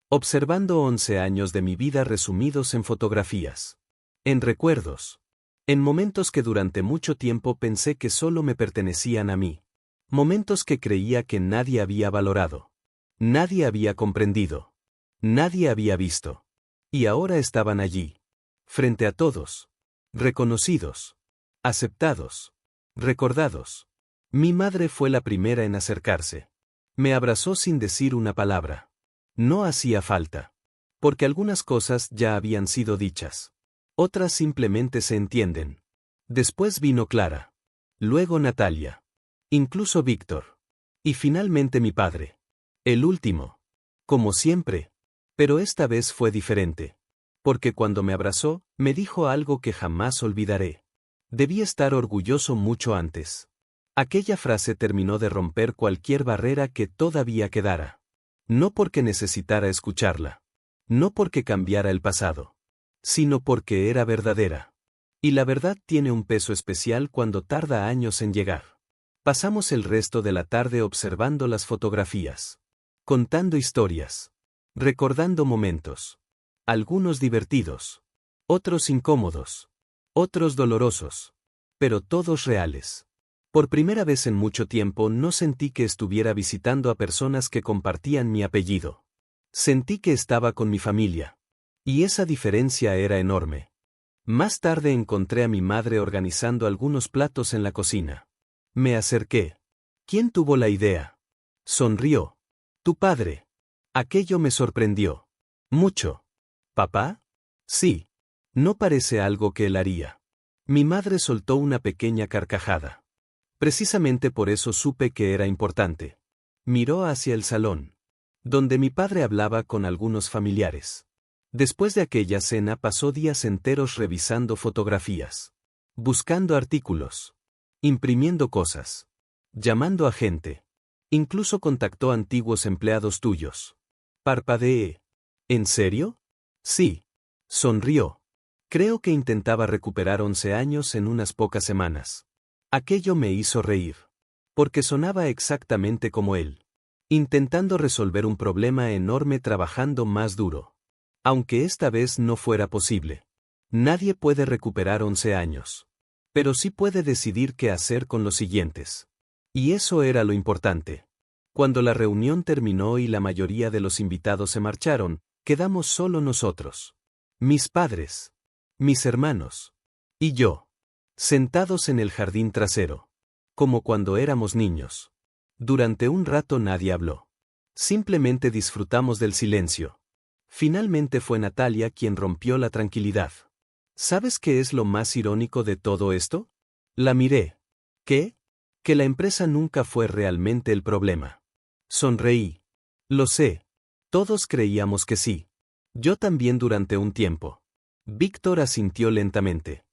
Observando 11 años de mi vida resumidos en fotografías. En recuerdos. En momentos que durante mucho tiempo pensé que solo me pertenecían a mí. Momentos que creía que nadie había valorado. Nadie había comprendido. Nadie había visto. Y ahora estaban allí. Frente a todos. Reconocidos. Aceptados. Recordados. Mi madre fue la primera en acercarse. Me abrazó sin decir una palabra. No hacía falta. Porque algunas cosas ya habían sido dichas. Otras simplemente se entienden. Después vino Clara. Luego Natalia. Incluso Víctor. Y finalmente mi padre. El último. Como siempre. Pero esta vez fue diferente. Porque cuando me abrazó, me dijo algo que jamás olvidaré. Debí estar orgulloso mucho antes. Aquella frase terminó de romper cualquier barrera que todavía quedara. No porque necesitara escucharla. No porque cambiara el pasado. Sino porque era verdadera. Y la verdad tiene un peso especial cuando tarda años en llegar. Pasamos el resto de la tarde observando las fotografías. Contando historias. Recordando momentos. Algunos divertidos. Otros incómodos. Otros dolorosos. Pero todos reales. Por primera vez en mucho tiempo no sentí que estuviera visitando a personas que compartían mi apellido. Sentí que estaba con mi familia. Y esa diferencia era enorme. Más tarde encontré a mi madre organizando algunos platos en la cocina. Me acerqué. ¿Quién tuvo la idea? Sonrió. Tu padre. Aquello me sorprendió. Mucho. ¿Papá? Sí. No parece algo que él haría. Mi madre soltó una pequeña carcajada. Precisamente por eso supe que era importante. Miró hacia el salón, donde mi padre hablaba con algunos familiares. Después de aquella cena pasó días enteros revisando fotografías, buscando artículos, imprimiendo cosas, llamando a gente. Incluso contactó a antiguos empleados tuyos. Parpadeé. ¿En serio? Sí. Sonrió. Creo que intentaba recuperar 11 años en unas pocas semanas. Aquello me hizo reír. Porque sonaba exactamente como él. Intentando resolver un problema enorme trabajando más duro. Aunque esta vez no fuera posible. Nadie puede recuperar 11 años. Pero sí puede decidir qué hacer con los siguientes. Y eso era lo importante. Cuando la reunión terminó y la mayoría de los invitados se marcharon, quedamos solo nosotros. Mis padres. Mis hermanos. Y yo. Sentados en el jardín trasero. Como cuando éramos niños. Durante un rato nadie habló. Simplemente disfrutamos del silencio. Finalmente fue Natalia quien rompió la tranquilidad. ¿Sabes qué es lo más irónico de todo esto? La miré. ¿Qué? Que la empresa nunca fue realmente el problema. Sonreí. Lo sé. Todos creíamos que sí. Yo también durante un tiempo. Víctor asintió lentamente.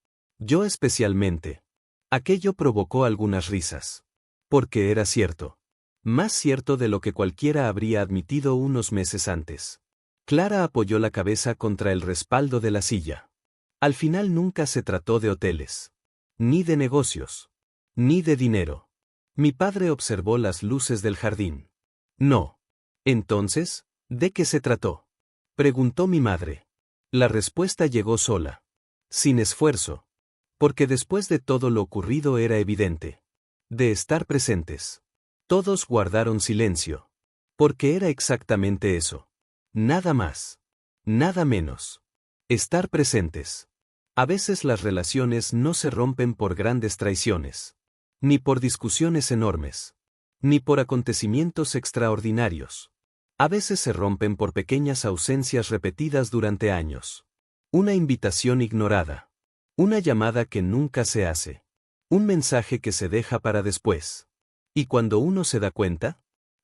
Yo especialmente. Aquello provocó algunas risas. Porque era cierto. Más cierto de lo que cualquiera habría admitido unos meses antes. Clara apoyó la cabeza contra el respaldo de la silla. Al final nunca se trató de hoteles. Ni de negocios. Ni de dinero. Mi padre observó las luces del jardín. No. Entonces, ¿de qué se trató? Preguntó mi madre. La respuesta llegó sola. Sin esfuerzo. Porque después de todo lo ocurrido era evidente. De estar presentes. Todos guardaron silencio. Porque era exactamente eso. Nada más. Nada menos. Estar presentes. A veces las relaciones no se rompen por grandes traiciones. Ni por discusiones enormes. Ni por acontecimientos extraordinarios. A veces se rompen por pequeñas ausencias repetidas durante años. Una invitación ignorada. Una llamada que nunca se hace. Un mensaje que se deja para después. Y cuando uno se da cuenta,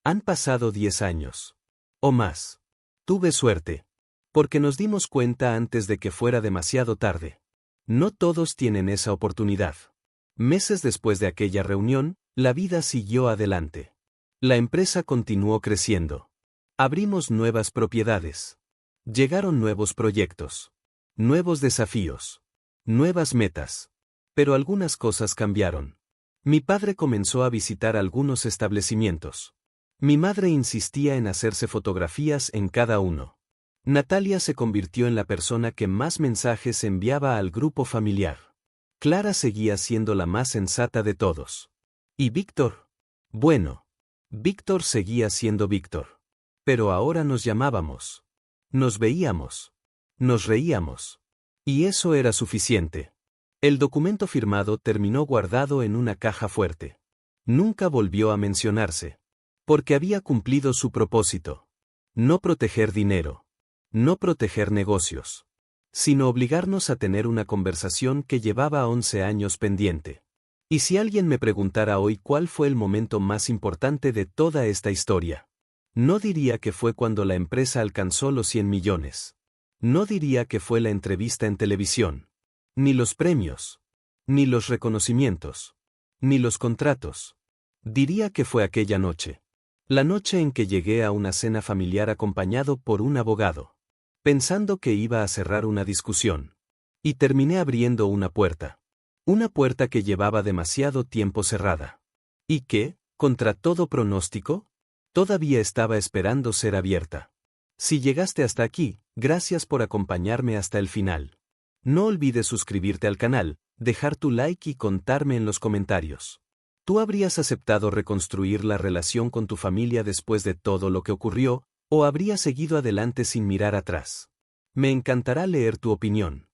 han pasado 10 años. O más. Tuve suerte. Porque nos dimos cuenta antes de que fuera demasiado tarde. No todos tienen esa oportunidad. Meses después de aquella reunión, la vida siguió adelante. La empresa continuó creciendo. Abrimos nuevas propiedades. Llegaron nuevos proyectos. Nuevos desafíos. Nuevas metas. Pero algunas cosas cambiaron. Mi padre comenzó a visitar algunos establecimientos. Mi madre insistía en hacerse fotografías en cada uno. Natalia se convirtió en la persona que más mensajes enviaba al grupo familiar. Clara seguía siendo la más sensata de todos. ¿Y Víctor? Bueno, Víctor seguía siendo Víctor. Pero ahora nos llamábamos. Nos veíamos. Nos reíamos. Y eso era suficiente. El documento firmado terminó guardado en una caja fuerte. Nunca volvió a mencionarse. Porque había cumplido su propósito. No proteger dinero. No proteger negocios. Sino obligarnos a tener una conversación que llevaba 11 años pendiente. Y si alguien me preguntara hoy cuál fue el momento más importante de toda esta historia, no diría que fue cuando la empresa alcanzó los 100 millones. No diría que fue la entrevista en televisión. Ni los premios. Ni los reconocimientos. Ni los contratos. Diría que fue aquella noche. La noche en que llegué a una cena familiar acompañado por un abogado. Pensando que iba a cerrar una discusión. Y terminé abriendo una puerta. Una puerta que llevaba demasiado tiempo cerrada. Y que, contra todo pronóstico, todavía estaba esperando ser abierta. Si llegaste hasta aquí, gracias por acompañarme hasta el final. No olvides suscribirte al canal, dejar tu like y contarme en los comentarios. ¿Tú habrías aceptado reconstruir la relación con tu familia después de todo lo que ocurrió, o habrías seguido adelante sin mirar atrás? Me encantará leer tu opinión.